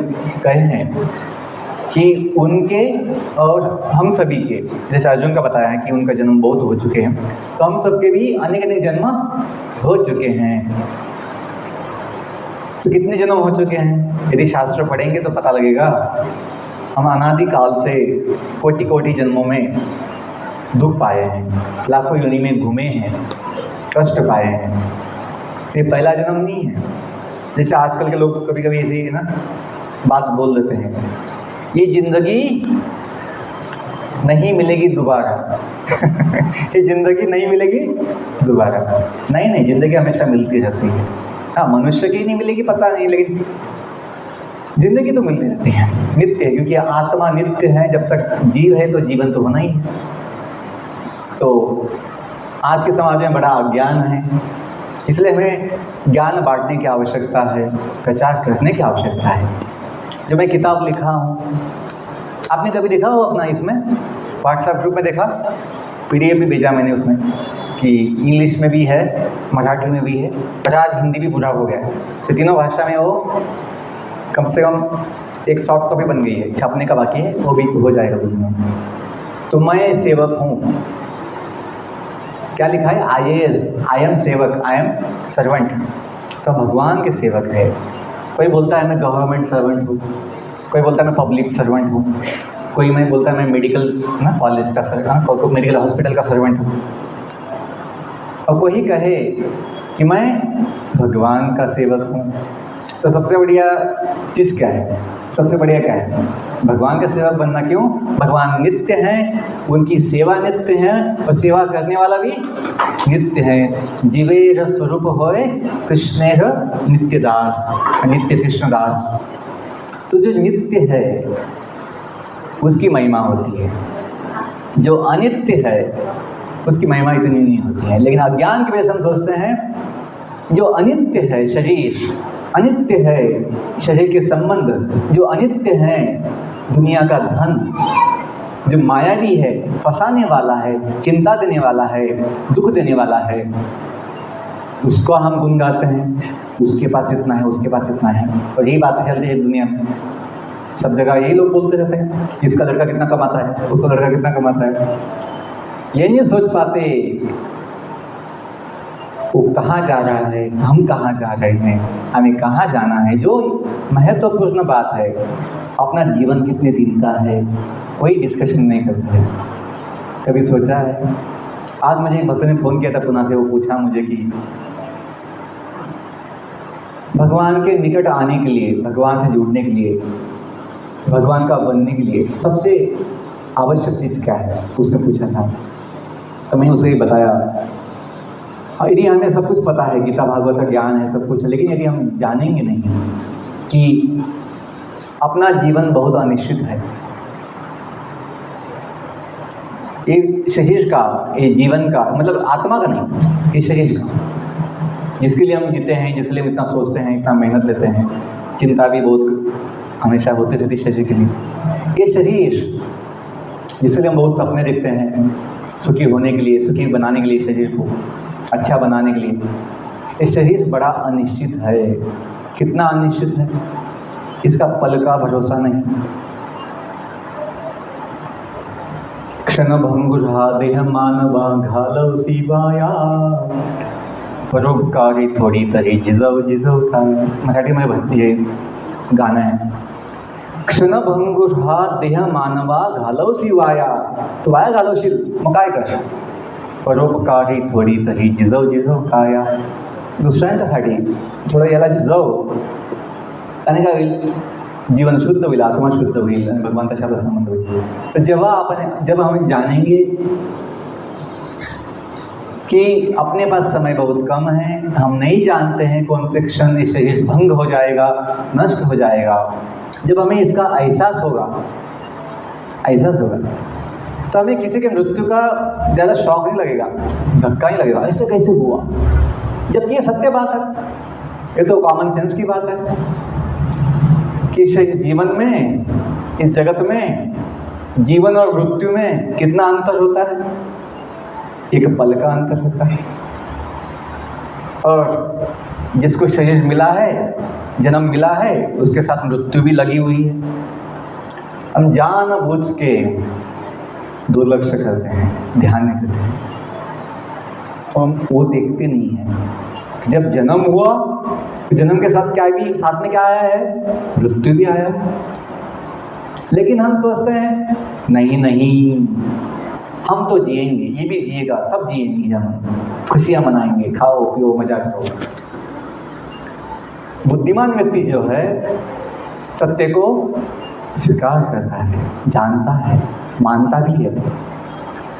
Speaker 1: कहे हैं कि उनके और हम सभी के, जैसे अर्जुन का बताया है कि उनका जन्म बहुत हो चुके हैं, तो हम सबके भी अनेक अनेक जन्म हो चुके हैं। तो कितने जन्म हो चुके हैं? यदि शास्त्र पढ़ेंगे तो पता लगेगा। हम अनादि काल से कोटि कोटि जन्मों में दुख पाए हैं, लाखों योनि में घूमे हैं, कष्ट पाए हैं। ये पहला जन्म नहीं है। जैसे आजकल के लोग कभी कभी ऐसी ना बात बोल देते हैं, ये जिंदगी नहीं मिलेगी दोबारा। ये जिंदगी नहीं मिलेगी दोबारा। नहीं, जिंदगी हमेशा मिलती रहती है। हाँ, मनुष्य की नहीं मिलेगी पता नहीं, लेकिन जिंदगी तो मिलती रहती है, नित्य है, क्योंकि आत्मा नित्य है। जब तक जीव है तो जीवन तो होना ही है। तो आज के समाज में बड़ा अज्ञान है, इसलिए हमें ज्ञान बांटने की आवश्यकता है, प्रचार करने की आवश्यकता है। जो मैं किताब लिखा हूँ, आपने कभी देखा हो अपना इसमें व्हाट्सएप ग्रुप में देखा, PDF भी भेजा मैंने उसमें, कि इंग्लिश में भी है, मराठी में भी है, पर आज हिंदी भी पूरा हो गया है। तो तीनों भाषा में वो कम से कम एक सॉफ्ट कॉपी बन गई है, छपने का बाकी है, वो भी हो जाएगा कुछ में। तो मैं सेवक हूँ। क्या लिखा है? IAS, आई एम सेवक, आई एम सर्वेंट। तो भगवान के सेवक है। कोई बोलता है मैं गवर्नमेंट सर्वेंट हूँ, कोई बोलता है मैं पब्लिक सर्वेंट हूँ, कोई मैं बोलता है मैं मेडिकल कॉलेज का सर्वेंट, कोई मेडिकल हॉस्पिटल का सर्वेंट हूँ, और कोई कहे कि मैं भगवान का सेवक हूँ। तो सबसे बढ़िया चीज़ क्या है? सबसे बढ़िया क्या है? भगवान का सेवक बनना। क्यों? भगवान नित्य हैं, उनकी सेवा नित्य है, और सेवा करने वाला भी नित्य है। जीवेर स्वरूप होए कृष्णेर नित्य दास, नित्य कृष्णदास। तो जो नित्य है उसकी महिमा होती है, जो अनित्य है उसकी महिमा इतनी नहीं होती है। लेकिन अज्ञान की वजह से हम सोचते हैं जो अनित्य है शरीर, अनित्य है शरीर के संबंध, जो अनित्य है दुनिया का धन, जो मायावी है, फंसाने वाला है, चिंता देने वाला है, दुख देने वाला है, उसको हम गुण गाते हैं। उसके पास इतना है, उसके पास इतना है, और यही बातें चलती है दुनिया में। सब जगह यही लोग बोलते रहते हैं, इसका लड़का कितना कमाता है, उसका लड़का कितना कमाता है। ये नहीं सोच पाते वो कहाँ जा रहा है, हम कहाँ जा रहे हैं, हमें कहाँ जाना है। जो महत्वपूर्ण बात है, अपना जीवन कितने दिन का है, कोई डिस्कशन नहीं करते। कभी सोचा है? आज मुझे एक भक्त ने फ़ोन किया था पुणे से, वो पूछा मुझे कि भगवान के निकट आने के लिए, भगवान से जुड़ने के लिए, भगवान का बनने के लिए सबसे आवश्यक चीज़ क्या है, उसने पूछा था। तो मैं उसे बताया, यदि हमें सब कुछ पता है, गीता भागवत का ज्ञान है, सब कुछ है, लेकिन यदि हम जानेंगे नहीं कि अपना जीवन बहुत अनिश्चित है, ये शरीर का, ये जीवन का, मतलब आत्मा का नहीं, ये शरीर का, जिसके लिए हम जीते हैं, जिसके लिए हम इतना सोचते हैं, इतना मेहनत लेते हैं, चिंता भी बहुत हमेशा होती रहती शरीर के लिए। ये शरीर जिसके लिए हम बहुत सपने देखते हैं, सुखी होने के लिए, सुखी बनाने के लिए, शरीर को अच्छा बनाने के लिए, ये शरीर बड़ा अनिश्चित है। कितना अनिश्चित है, इसका पल का भरोसा नहीं। क्षणभंगुरा देह मानवा घालव शिवाया, परोपकारी थोड़ी तरी जिजव जिजव का। मराठी में भक्ति है, गाना है। क्षणभंगुरा देह मानवा घालव शिवाया, तू वाया घालवशील मग काय कर, परोपकारी थोडी तरी जिजव जिजव काया. दुसऱ्यांच्यासाठी थोडं याला जिजव, त्याने काय होईल, जीवन शुद्ध होईल, आत्मा शुद्ध होईल आणि भगवान तशा संबंध होईल. तो जब हम जानेंगे कि अपने पास समय बहुत कम है, हम नहीं जानते हैं कौन से क्षण ये शरीर भंग हो जाएगा, नष्ट हो जाएगा, जब हमें इसका एहसास होगा तो हमें किसी के मृत्यु का ज़्यादा शौक नहीं लगेगा, धक्का नहीं लगेगा, ऐसे कैसे हुआ, जबकि ये सत्य बात है, ये तो कॉमन सेंस की बात है कि जीवन में, इस जगत में जीवन और मृत्यु में कितना अंतर होता है, एक पल का अंतर होता है. और जिसको शरीर मिला है, जन्म मिला है, उसके साथ मृत्यु भी लगी हुई है. हम जानबूझ के दुर्लक्ष करते हैं, ध्यान नहीं देते हैं, हम वो देखते नहीं हैं. जब जन्म हुआ तो जन्म के साथ क्या भी साथ में क्या आया है, मृत्यु भी आया है. लेकिन हम सोचते हैं नहीं हम तो जिएंगे, ये भी जिएगा, सब जिएंगे, हम खुशियां मनाएंगे, खाओ पियो मजा करो. बुद्धिमान व्यक्ति जो है सत्य को स्वीकार करता है, जानता है, मानता भी है.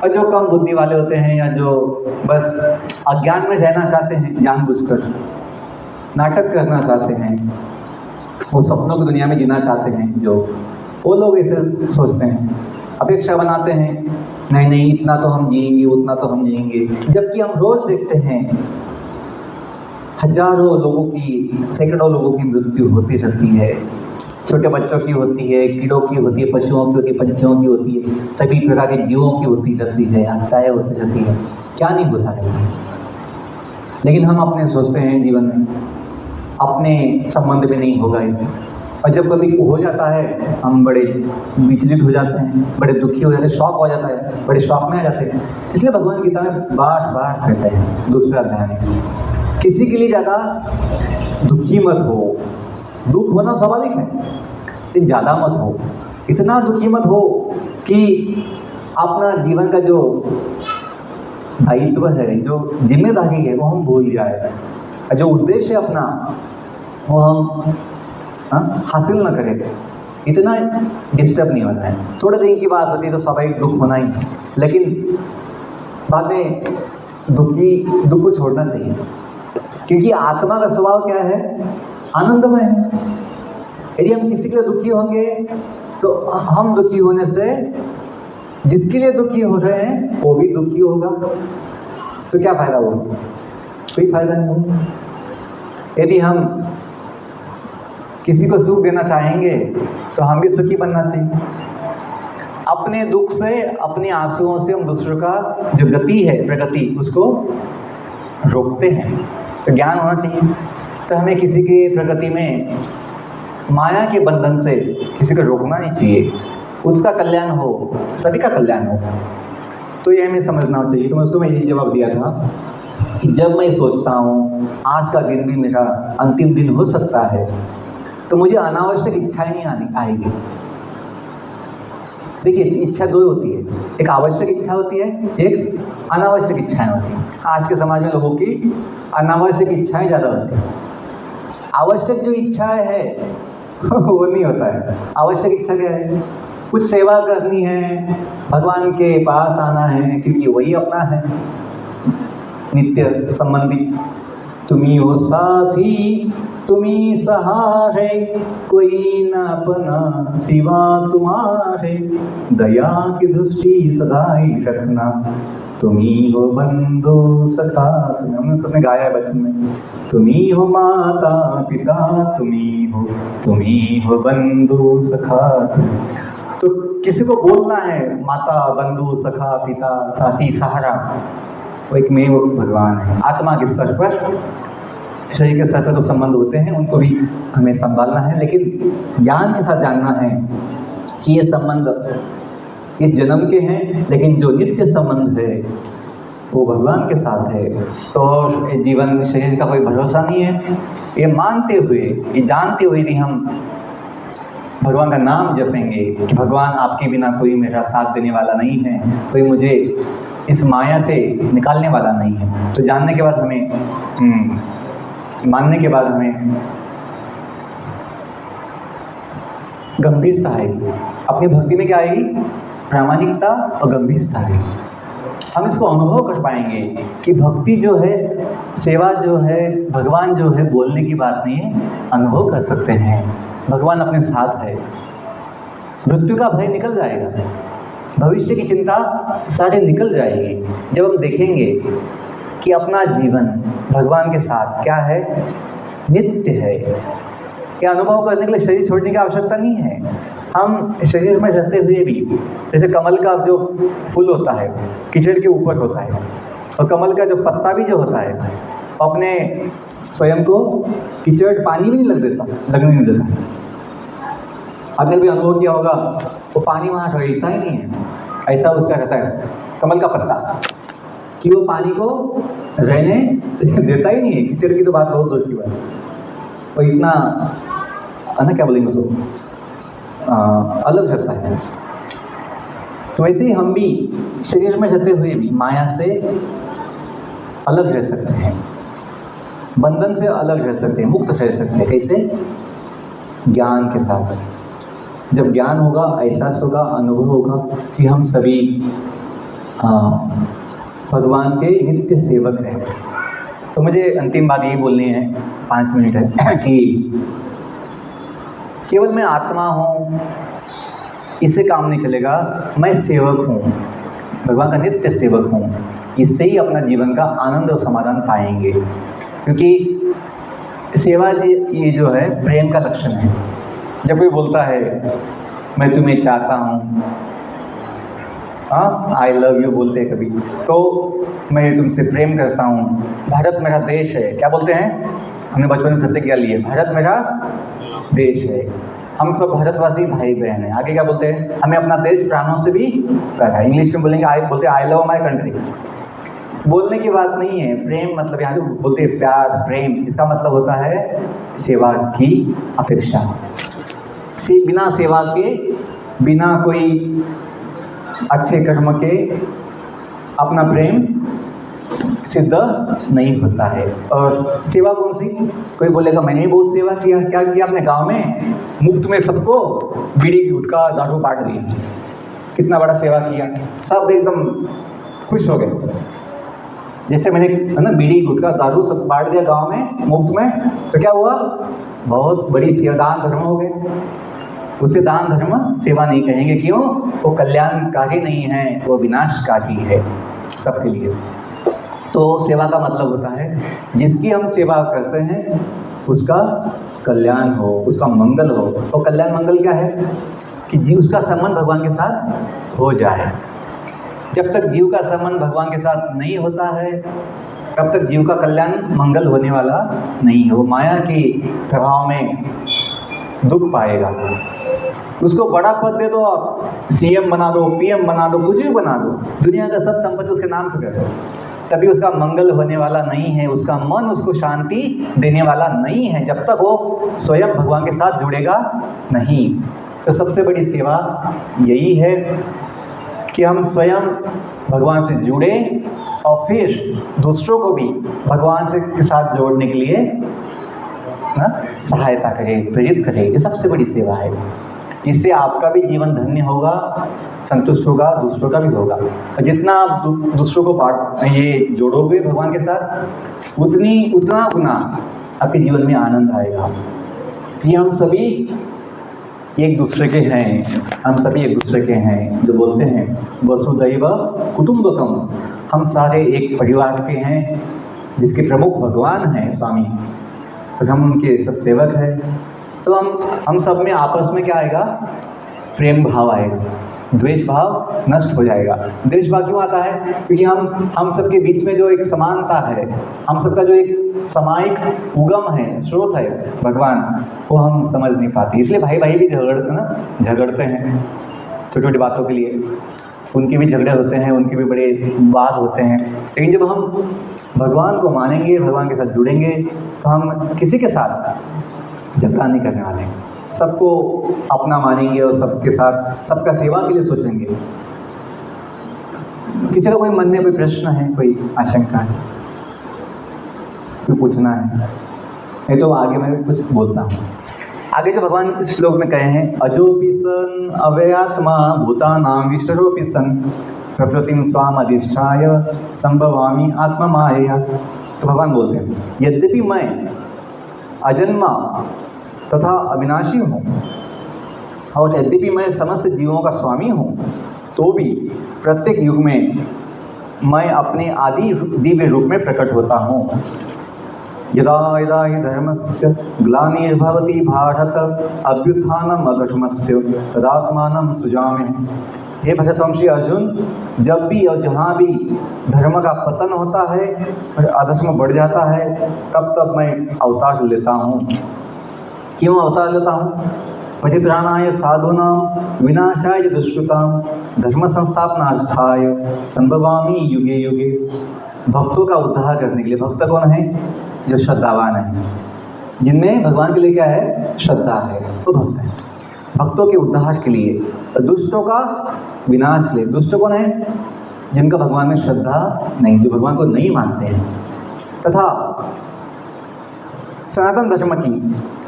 Speaker 1: और जो कम बुद्धि वाले होते हैं या जो बस अज्ञान में रहना चाहते हैं, जानबूझकर नाटक करना चाहते हैं, वो सपनों की दुनिया में जीना चाहते हैं, जो वो लोग ऐसे सोचते हैं, अपेक्षा बनाते हैं, नहीं इतना तो हम जिएंगे, उतना तो हम जिएंगे. जबकि हम रोज देखते हैं हजारों लोगों की, सैकड़ों लोगों की मृत्यु होती रहती है. छोटे बच्चों की होती है, कीड़ों की होती है, पशुओं की होती है, पंछियों की होती है, सभी प्रकार के जीवों की होती रहती है, हत्याएं होती रहती है. क्या नहीं होता रहता है. लेकिन हम अपने सोचते हैं जीवन में अपने संबंध में नहीं होगा इसमें. और जब कभी हो जाता है हम बड़े विचलित हो जाते हैं, बड़े दुखी हो जाते हैं, शौक हो जाता है, बड़े शौक में आ जाते हैं. इसलिए भगवान गीता में बार बार कहते हैं, दूसरा अध्याय में, किसी के लिए ज़्यादा दुखी मत हो. दुख होना स्वाभाविक है, लेकिन ज़्यादा मत हो, इतना दुखी मत हो कि अपना जीवन का जो दायित्व है, जो जिम्मेदारी है, वो हम भूल जाए, जो उद्देश्य है अपना वो हम हासिल न करें. इतना डिस्टर्ब नहीं होता है. थोड़े दिन की बात होती है तो स्वाभाविक दुख होना ही, लेकिन बाद में दुख को छोड़ना चाहिए, क्योंकि आत्मा का स्वभाव क्या है, आनंदमय है. यदि हम किसी के लिए दुखी होंगे तो हम दुखी होने से जिसके लिए दुखी हो रहे हैं वो भी दुखी होगा, तो क्या फायदा होगा, कोई फायदा नहीं होगा. यदि हम किसी को सुख देना चाहेंगे तो हम भी सुखी बनना चाहिए। अपने दुख से, अपने आंसुओं से हम दूसरों का जो गति है, प्रगति, उसको रोकते हैं। तो ज्ञान होना चाहिए। तो हमें किसी की प्रगति में माया के बंधन से किसी को रोकना नहीं चाहिए। उसका कल्याण हो, सभी का कल्याण हो, तो ये हमें समझना चाहिए। तो उसको मैं यही जवाब दिया था कि जब मैं सोचता हूँ आज का दिन भी मेरा अंतिम दिन हो सकता है, तो मुझे अनावश्यक इच्छाएं नहीं आएगी। देखिए, इच्छा दो होती है, एक आवश्यक इच्छा होती है, एक अनावश्यक इच्छाएं होती हैं। आज के समाज में लोगों की अनावश्यक इच्छाएं ज़्यादा होती हैं। आवश्यक जो इच्छाएं है वो नहीं होता है। आवश्यक इच्छा क्या है? कुछ सेवा करनी है, भगवान के पास आना है, क्योंकि वही अपना है नित्य संबंधी। तुम्ही हो साथी, तुम्ही सहारे, कोई न अपना सिवा तुम्हारे, दया की दृष्टि सदाई रखना, तुम्ही हो बंधु सखा। हमने सबने गाया है बचपन में, तुम्ही हो माता पिता, तुम्ही हो बंधु सखा। तो किसी को बोलना है माता, बंधु, सखा, पिता, साथी, सहारा, वो एक में वो भगवान है। आत्मा के स्तर पर, शरीर के स्तर पर तो संबंध होते हैं, उनको भी हमें संभालना है, लेकिन ज्ञान के साथ जानना है कि ये संबंध इस जन्म के हैं, लेकिन जो नित्य संबंध है वो भगवान के साथ है। तो ये जीवन शरीर का कोई भरोसा नहीं है। ये मानते हुए, ये जानते हुए यदि हम भगवान का नाम जपेंगे कि भगवान आपके बिना कोई मेरा साथ देने वाला नहीं है, कोई मुझे इस माया से निकालने वाला नहीं है, तो जानने के बाद हमें मानने के बाद हमें गंभीरता आएगी। अपनी भक्ति में क्या आएगी? प्रामाणिकता और गंभीरता आएगी। हम इसको अनुभव कर पाएंगे कि भक्ति जो है, सेवा जो है, भगवान जो है, बोलने की बात नहीं है, अनुभव कर सकते हैं। भगवान अपने साथ है। मृत्यु का भय निकल जाएगा, भविष्य की चिंता सारी निकल जाएगी जब हम देखेंगे कि अपना जीवन भगवान के साथ क्या है, नित्य है। यह अनुभव करने के लिए शरीर छोड़ने की आवश्यकता नहीं है। हम शरीर में रहते हुए भी, जैसे कमल का जो फूल होता है कीचड़ के ऊपर होता है, और कमल का जो पत्ता भी जो होता है अपने स्वयं को कीचड़ पानी भी नहीं लगने नहीं देता। आपने भी अनुभव किया होगा, वो पानी वहाँ रहता ही नहीं है। ऐसा उसका रहता है कमल का पत्ता कि वो पानी को रहने देता ही नहीं है। कीचड़ की तो बात बहुत दूर की बात है। वो इतना ना, क्या बोलेंगे उसको, अलग रहता है। तो वैसे ही हम भी शरीर में रहते हुए भी माया से अलग रह सकते हैं, बंधन से अलग रह सकते हैं, मुक्त रह सकते हैं। कैसे? ज्ञान के साथ। जब ज्ञान होगा, एहसास होगा, अनुभव होगा कि हम सभी भगवान के नित्य सेवक हैं। तो मुझे अंतिम बात यही बोलनी है, 5 मिनट है, कि केवल मैं आत्मा हूँ इससे काम नहीं चलेगा। मैं सेवक हूँ, भगवान का नित्य सेवक हूँ। इससे ही अपना जीवन का आनंद और समाधान पाएंगे, क्योंकि सेवा ये जो है प्रेम का लक्षण है। जब कोई बोलता है मैं तुम्हें चाहता हूँ, हाँ, आई लव यू बोलते हैं कभी, तो मैं तुमसे प्रेम करता हूँ, भारत मेरा देश है, क्या बोलते हैं? हमने बचपन में प्रतिज्ञा ली है, भारत मेरा देश है, हम सब भारतवासी भाई बहन हैं। आगे क्या बोलते हैं? हमें अपना देश प्राणों से भी प्यारा है। इंग्लिश में बोलेंगे आई लव माई कंट्री। बोलने की बात नहीं है, प्रेम मतलब यहाँ जो बोलते हैं प्यार, प्रेम, इसका मतलब होता है सेवा की अपेक्षा। बिना सेवा के, बिना कोई अच्छे कर्म के अपना प्रेम सिद्ध नहीं होता है। और सेवा कौन सी? कोई बोलेगा मैंने भी बहुत सेवा किया। क्या किया आपने? गांव में मुफ्त में सबको बीड़ी गुटखा दारू बांट दिया। कितना बड़ा सेवा किया, सब एकदम खुश हो गए। जैसे मैंने ना बीड़ी गुटखा दारू सब बांट दिया गांव में मुफ्त में, तो क्या हुआ? बहुत बड़ी सेवा, दान धर्म हो गए। उसे दान धर्म सेवा नहीं कहेंगे। क्यों? वो कल्याणकारी नहीं है, वो विनाशकारी है सबके लिए। तो सेवा का मतलब होता है जिसकी हम सेवा करते हैं उसका कल्याण हो, उसका मंगल हो। तो कल्याण मंगल क्या है कि जीव उसका संबंध भगवान के साथ हो जाए। जब तक जीव का संबंध भगवान के साथ नहीं होता है तब तक जीव का कल्याण मंगल होने वाला नहीं है। वो माया के प्रभाव में दुख पाएगा। उसको बड़ा पद दे दो, आप सीएम बना दो, पीएम बना दो, कुछ भी बना दो, दुनिया का सब संपत्ति उसके नाम पे कर दो, तभी उसका मंगल होने वाला नहीं है। उसका मन उसको शांति देने वाला नहीं है जब तक वो स्वयं भगवान के साथ जुड़ेगा नहीं। तो सबसे बड़ी सेवा यही है कि हम स्वयं भगवान से जुड़े और फिर दूसरों को भी भगवान से के साथ जोड़ने के लिए ना सहायता करें, प्रेरित करें। ये सबसे बड़ी सेवा है। इससे आपका भी जीवन धन्य होगा, संतुष्ट होगा, दूसरों का भी होगा। और जितना आप दूसरों को ये जोड़ोगे भगवान के साथ, उतना गुना आपके जीवन में आनंद आएगा। ये हम सभी एक दूसरे के हैं, हम सभी एक दूसरे के हैं। जो बोलते हैं वसुदैव कुटुंबकम, हम सारे एक परिवार के हैं जिसके प्रमुख भगवान हैं स्वामी, और हम उनके सब सेवक हैं। तो हम सब में आपस में क्या आएगा? प्रेम भाव आएगा, द्वेष भाव नष्ट हो जाएगा। द्वेष भाव क्यों आता है? क्योंकि हम सबके बीच में जो एक समानता है, हम सबका जो एक सामायिक उगम है, स्रोत है भगवान, वो हम समझ नहीं पाते। इसलिए भाई भाई भी झगड़ते हैं छोटी छोटी बातों के लिए। उनके भी झगड़े होते हैं, उनके भी बड़े वाद होते हैं। लेकिन जब हम भगवान को मानेंगे, भगवान के साथ जुड़ेंगे, तो हम किसी के साथ झगड़ा नहीं करने वाले, सबको अपना मानेंगे और सबके साथ सबका सेवा के लिए सोचेंगे। किसी का कोई मन में कोई प्रश्न है, कोई आशंका है, कोई पूछना है? नहीं तो आगे मैं कुछ बोलता हूँ। आगे जो भगवान इस श्लोक में कहे हैं, अजोपि सन अव्ययात्मा भूतानां विश्वरूपी सन प्रकृतिं स्वाम अधिष्ठाय संभवामि आत्मा मायया। तो भगवान बोलते हैं, यद्यपि मैं अजन्मा तथा अविनाशी हूँ और यद्यपि मैं समस्त जीवों का स्वामी हूँ, तो भी प्रत्येक युग में मैं अपने आदि दिव्य रूप में प्रकट होता हूँ। यदा यदा हि धर्मस्य ग्लानिर्भवति भारत अभ्युत्थानम् अधर्मस्य तदात्मानं सृजाम्यहम्। हे भरतवंशी अर्जुन, जब भी और जहाँ भी धर्म का पतन होता है और अधर्म बढ़ जाता है, तब तब मैं अवतार लेता हूँ। क्यों अवतार लेता हूँ? परित्राणाय साधूनां विनाशाय दुष्कृतां धर्म संस्थापनार्थाय संभवामि युगे युगे। भक्तों का उद्धार करने के लिए। भक्त कौन है? जो श्रद्धावान है, जिनमें भगवान के लिए क्या है? श्रद्धा है, वो भक्त है। भक्तों के उद्धार के लिए, दुष्टों का विनाश के लिए। दुष्ट कौन है? जिनका भगवान में श्रद्धा नहीं, जो भगवान को नहीं मानते हैं। तथा सनातन धर्म की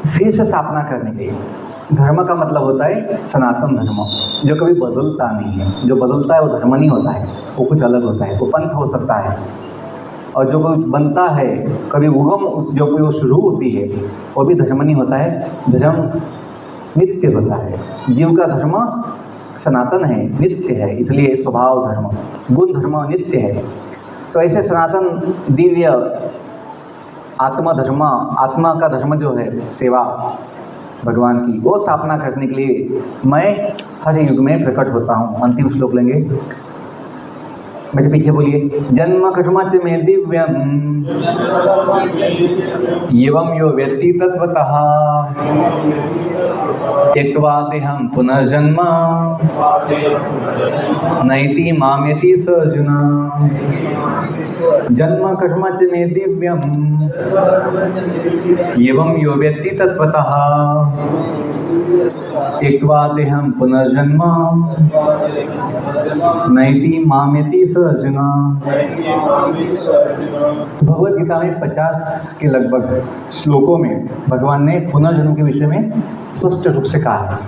Speaker 1: फिर से स्थापना करने के लिए। धर्म का मतलब होता है सनातन धर्म, जो कभी बदलता नहीं है। जो बदलता है वो धर्म नहीं होता है, वो कुछ अलग होता है, वो पंथ हो सकता है। और जो कुछ बनता है, कभी उगम जो कोई वो शुरू होती है, वो भी धर्म नहीं होता है। धर्म नित्य होता है। जीव का धर्म सनातन है, नित्य है, इसलिए स्वभाव धर्म, गुण धर्म नित्य है। तो ऐसे सनातन दिव्य आत्मा धर्म, आत्मा का धर्म जो है सेवा भगवान की, वो स्थापना करने के लिए मैं हर युग में प्रकट होता हूँ। अंतिम श्लोक लेंगे, मेरे पीछे बोलिए। जन्म कर्म च मे दिव्यम एवं यो व्यक्ति तत्वतः त्यक्त्वा देहं पुनर्जन्म नैति मामेति स अर्जुन। जन्म कर्म च मे दिव्यम एवं यो व्यक्ति तत्वतः त्यक्त्वा देहं पुनर्जन्म नैति मामेति स अर्जुन। भगवद गीता में 50 के लगभग श्लोकों में भगवान ने पुनर्जन्म के विषय में स्पष्ट रूप से कहा है।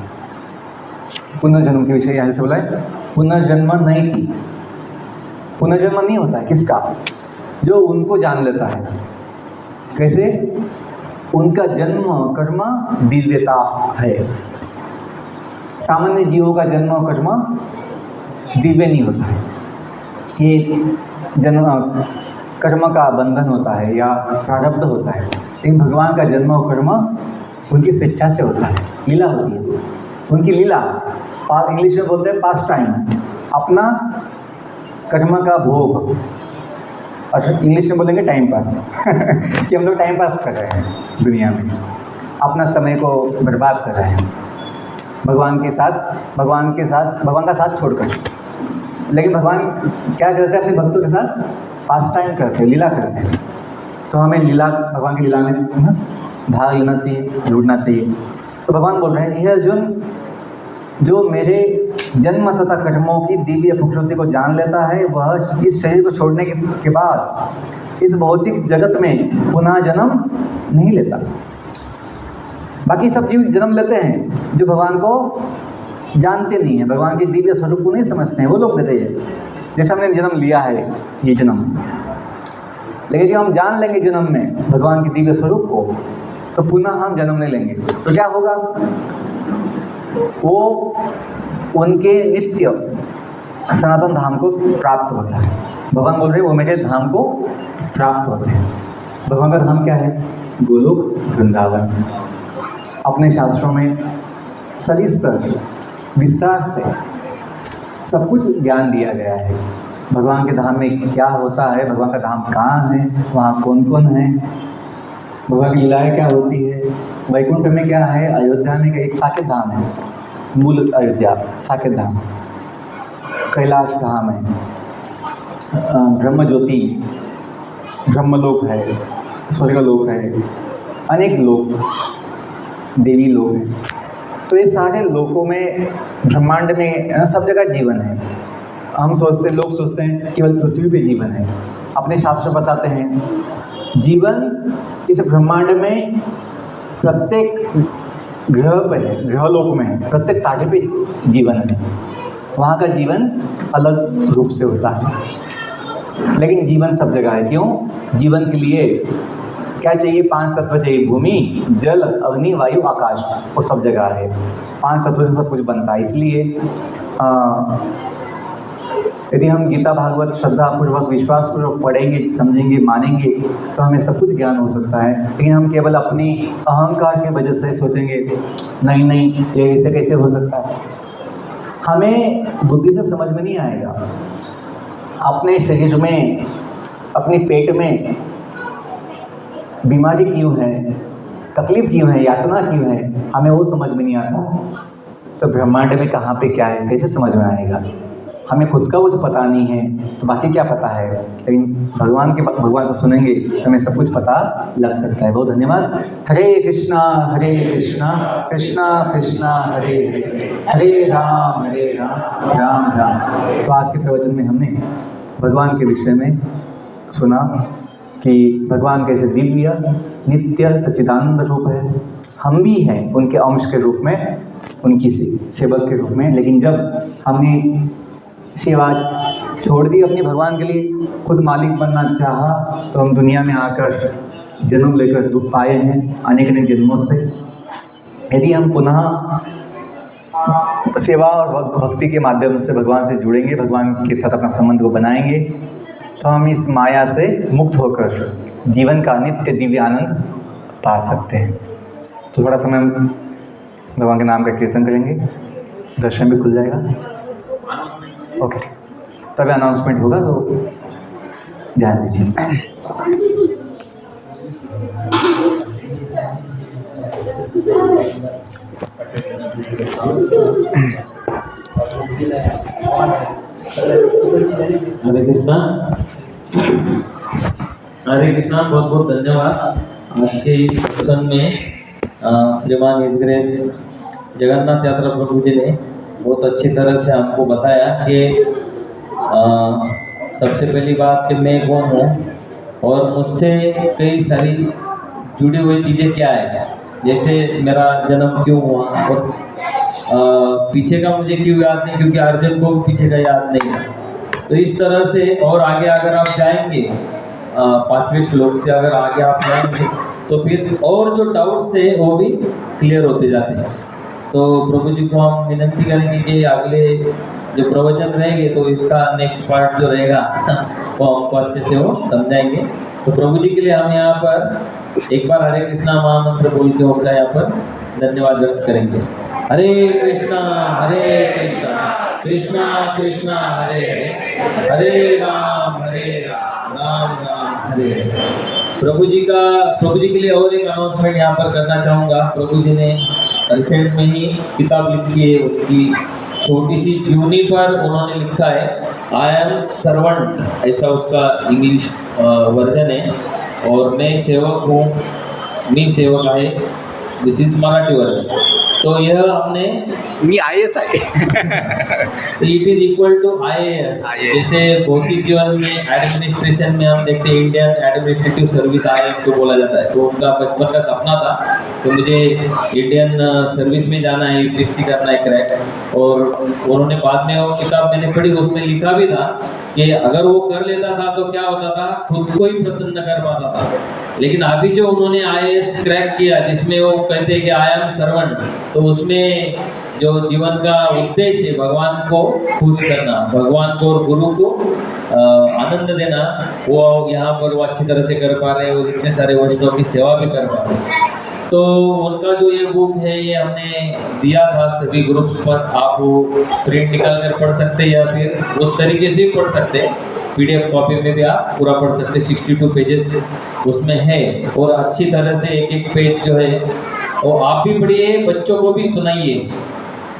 Speaker 1: पुनर्जन्म के विषय यहाँ से बोला है, पुनर्जन्म नहीं थी। पुनर्जन्म नहीं होता है किसका? जो उनको जान लेता है। कैसे? उनका जन्म कर्म दिव्यता है। सामान्य जीवों का जन्म कर्म दिव्य नहीं होता है। ये जन्म कर्म का बंधन होता है या प्रारब्ध होता है, लेकिन भगवान का जन्म और कर्म उनकी स्वेच्छा से होता है, लीला होती है उनकी लीला। इंग्लिश में बोलते हैं पास टाइम, अपना कर्म का भोग, और इंग्लिश में बोलेंगे टाइम पास कि हम लोग टाइम पास कर रहे हैं दुनिया में, अपना समय को बर्बाद कर रहे हैं भगवान का साथ छोड़कर। लेकिन भगवान क्या करते हैं, अपने भक्तों के साथ पास टाइम करते हैं, लीला करते हैं। तो हमें भगवान की लीला में भाग लेना चाहिए, जुड़ना चाहिए। तो भगवान बोल रहे हैं, हे अर्जुन, जो मेरे जन्म तथा कर्मों की दिव्य प्रकृति को जान लेता है, वह इस शरीर को छोड़ने के बाद इस भौतिक जगत में पुनः जन्म नहीं लेता। बाकी सब जीव जन्म लेते हैं जो भगवान को जानते नहीं हैं, भगवान के दिव्य स्वरूप को नहीं समझते हैं, वो लोग देते हैं। जैसे हमने जन्म लिया है ये जन्म, लेकिन जब हम जान लेंगे जन्म में भगवान के दिव्य स्वरूप को, तो पुनः हम जन्म नहीं लेंगे। तो क्या होगा, वो उनके नित्य सनातन धाम को प्राप्त होता है। भगवान बोल रहे हैं वो मेरे धाम को प्राप्त होते हैं। भगवान का धाम क्या है, गोलोक वृंदावन। अपने शास्त्रों में सविस्तर विस्तार से सब कुछ ज्ञान दिया गया है। भगवान के धाम में क्या होता है, भगवान का धाम कहाँ है, वहाँ कौन कौन है, भगवान की लीलाएँ क्या होती है, वैकुंठ में क्या है, अयोध्या में एक साकेत धाम है, मूल अयोध्या साकेत धाम, कैलाश धाम है, ब्रह्म ज्योति ब्रह्मलोक है, स्वर्गलोक है, अनेक लोक देवी लोक हैं। तो ये सारे लोकों में, ब्रह्मांड में सब जगह जीवन है। लोग सोचते हैं केवल पृथ्वी पे जीवन है। अपने शास्त्र बताते हैं जीवन इस ब्रह्मांड में प्रत्येक ग्रह पर है, ग्रहलोक में है, प्रत्येक तारे पे जीवन है। वहाँ का जीवन अलग रूप से होता है, लेकिन जीवन सब जगह है। क्यों? जीवन के लिए क्या चाहिए? 5 तत्व चाहिए, भूमि, जल, अग्नि, वायु, आकाश, वो सब जगह है। 5 तत्व से सब कुछ बनता है। इसलिए यदि हम गीता भागवत श्रद्धापूर्वक विश्वासपूर्वक पढ़ेंगे, समझेंगे, मानेंगे, तो हमें सब कुछ ज्ञान हो सकता है। लेकिन हम केवल अपनी अहंकार की वजह से सोचेंगे नहीं ये ऐसे कैसे हो सकता है, हमें बुद्धि से समझ में नहीं आएगा। अपने शरीर में, अपने पेट में बीमारी क्यों है, तकलीफ क्यों है, यातना क्यों है, हमें वो समझ में नहीं आता। तो ब्रह्मांड में कहाँ पे क्या है, कैसे समझ में आएगा? हमें खुद का वो तो पता नहीं है, तो बाकी क्या पता है। लेकिन भगवान से सुनेंगे तो हमें सब कुछ पता लग सकता है। बहुत धन्यवाद। हरे कृष्णा कृष्णा कृष्णा हरे हरे, हरे राम राम राम। तो आज के प्रवचन में हमने भगवान के विषय में सुना कि भगवान कैसे दिव्य नित्य सच्चिदानंद रूप है, हम भी हैं उनके अंश के रूप में, उनकी सेवक के रूप में। लेकिन जब हमने सेवा छोड़ दी अपने भगवान के लिए, खुद मालिक बनना चाहा, तो हम दुनिया में आकर जन्म लेकर दुख पाए हैं अनेक जन्मों से। यदि हम पुनः सेवा और भक्ति के माध्यम से भगवान से जुड़ेंगे, भगवान के साथ अपना संबंध को बनाएंगे, तो हम इस माया से मुक्त होकर जीवन का नित्य दिव्य आनंद पा सकते हैं। तो थोड़ा समय भगवान के नाम का कीर्तन करेंगे, दर्शन भी खुल जाएगा। ओके, तभी अनाउंसमेंट होगा, तो ध्यान दीजिए।
Speaker 2: हरे कृष्णा, हरे कृष्णा। बहुत बहुत धन्यवाद। आज के इस सत्संग में श्रीमान हिज ग्रेस जगन्नाथ यात्रा प्रभु जी ने बहुत अच्छी तरह से हमको बताया कि सबसे पहली बात कि मैं कौन हूँ और मुझसे कई सारी जुड़ी हुई चीज़ें क्या है, जैसे मेरा जन्म क्यों हुआ और पीछे का मुझे क्यों याद नहीं, क्योंकि अर्जुन को पीछे का याद नहीं है। तो इस तरह से और आगे अगर आप जाएंगे 5वें श्लोक से अगर आगे आप जाएंगे तो फिर और जो डाउट्स है वो भी क्लियर होते जाते हैं। तो प्रभु जी को हम विनती करेंगे कि अगले जो प्रवचन रहेंगे तो इसका नेक्स्ट पार्ट जो रहेगा वो हमको अच्छे से वो समझाएंगे। तो प्रभु जी के लिए हम यहाँ पर एक बार हरे कृष्णा महामंत्र बोल के उनका यहाँ पर धन्यवाद व्यक्त करेंगे। हरे कृष्णा कृष्णा कृष्णा हरे हरे, हरे राम राम राम हरे हरे। प्रभु जी के लिए और एक अनाउंसमेंट यहाँ पर करना चाहूँगा। प्रभु जी ने रिसेंट में ही किताब लिखी है, उसकी छोटी सी जीवनी पर उन्होंने लिखा है आई एम सर्वेंट, ऐसा उसका इंग्लिश वर्जन है। और मैं सेवक हूँ, मी सेवक आहे, दिस इज मराठी वर्जन। तो यह हमने
Speaker 1: मी IAS आहे
Speaker 2: it is equal to IAS। जैसे भौतिक जीवन में एडमिनिस्ट्रेशन में हम देखते हैं इंडियन एडमिनिस्ट्रेटिव सर्विस IAS को बोला जाता है। तो उनका बचपन का सपना था तो मुझे इंडियन सर्विस में जाना है, UPSC करना है क्रैक। और उन्होंने बाद में वो किताब मैंने पढ़ी, उसमें लिखा भी था कि अगर वो कर लेता था तो क्या होता था, खुद को ही प्रसन्न कर पाता था। लेकिन अभी जो उन्होंने IAS क्रैक किया जिसमें वो कहते हैं कि आई एम सर्वेंट, तो उसमें जो जीवन का उद्देश्य है भगवान को खुश करना, भगवान को और गुरु को आनंद देना, वो यहाँ पर वो अच्छी तरह से कर पा रहे हैं और इतने सारे वैष्णव की सेवा भी कर पा रहे हैं। तो उनका जो ये बुक है ये हमने दिया था सभी ग्रुप्स पर, आप वो प्रिंट निकाल कर पढ़ सकते हैं या फिर उस तरीके से भी पढ़ सकते हैं, PDF कॉपी में भी आप पूरा पढ़ सकते हैं। 62 पेजेस उसमें है और अच्छी तरह से एक एक पेज जो है वो आप भी पढ़िए, बच्चों को भी सुनाइए।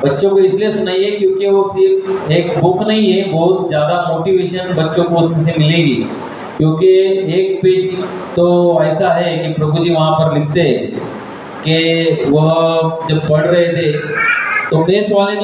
Speaker 2: बच्चों को इसलिए सुनाइए क्योंकि वो सिर्फ एक बुक नहीं है, बहुत ज़्यादा मोटिवेशन बच्चों को उसमें से मिलेगी। क्योंकि एक पेज तो ऐसा है कि प्रभु जी वहाँ पर लिखते हैं कि वह जब पढ़ रहे थे तो मेस वाले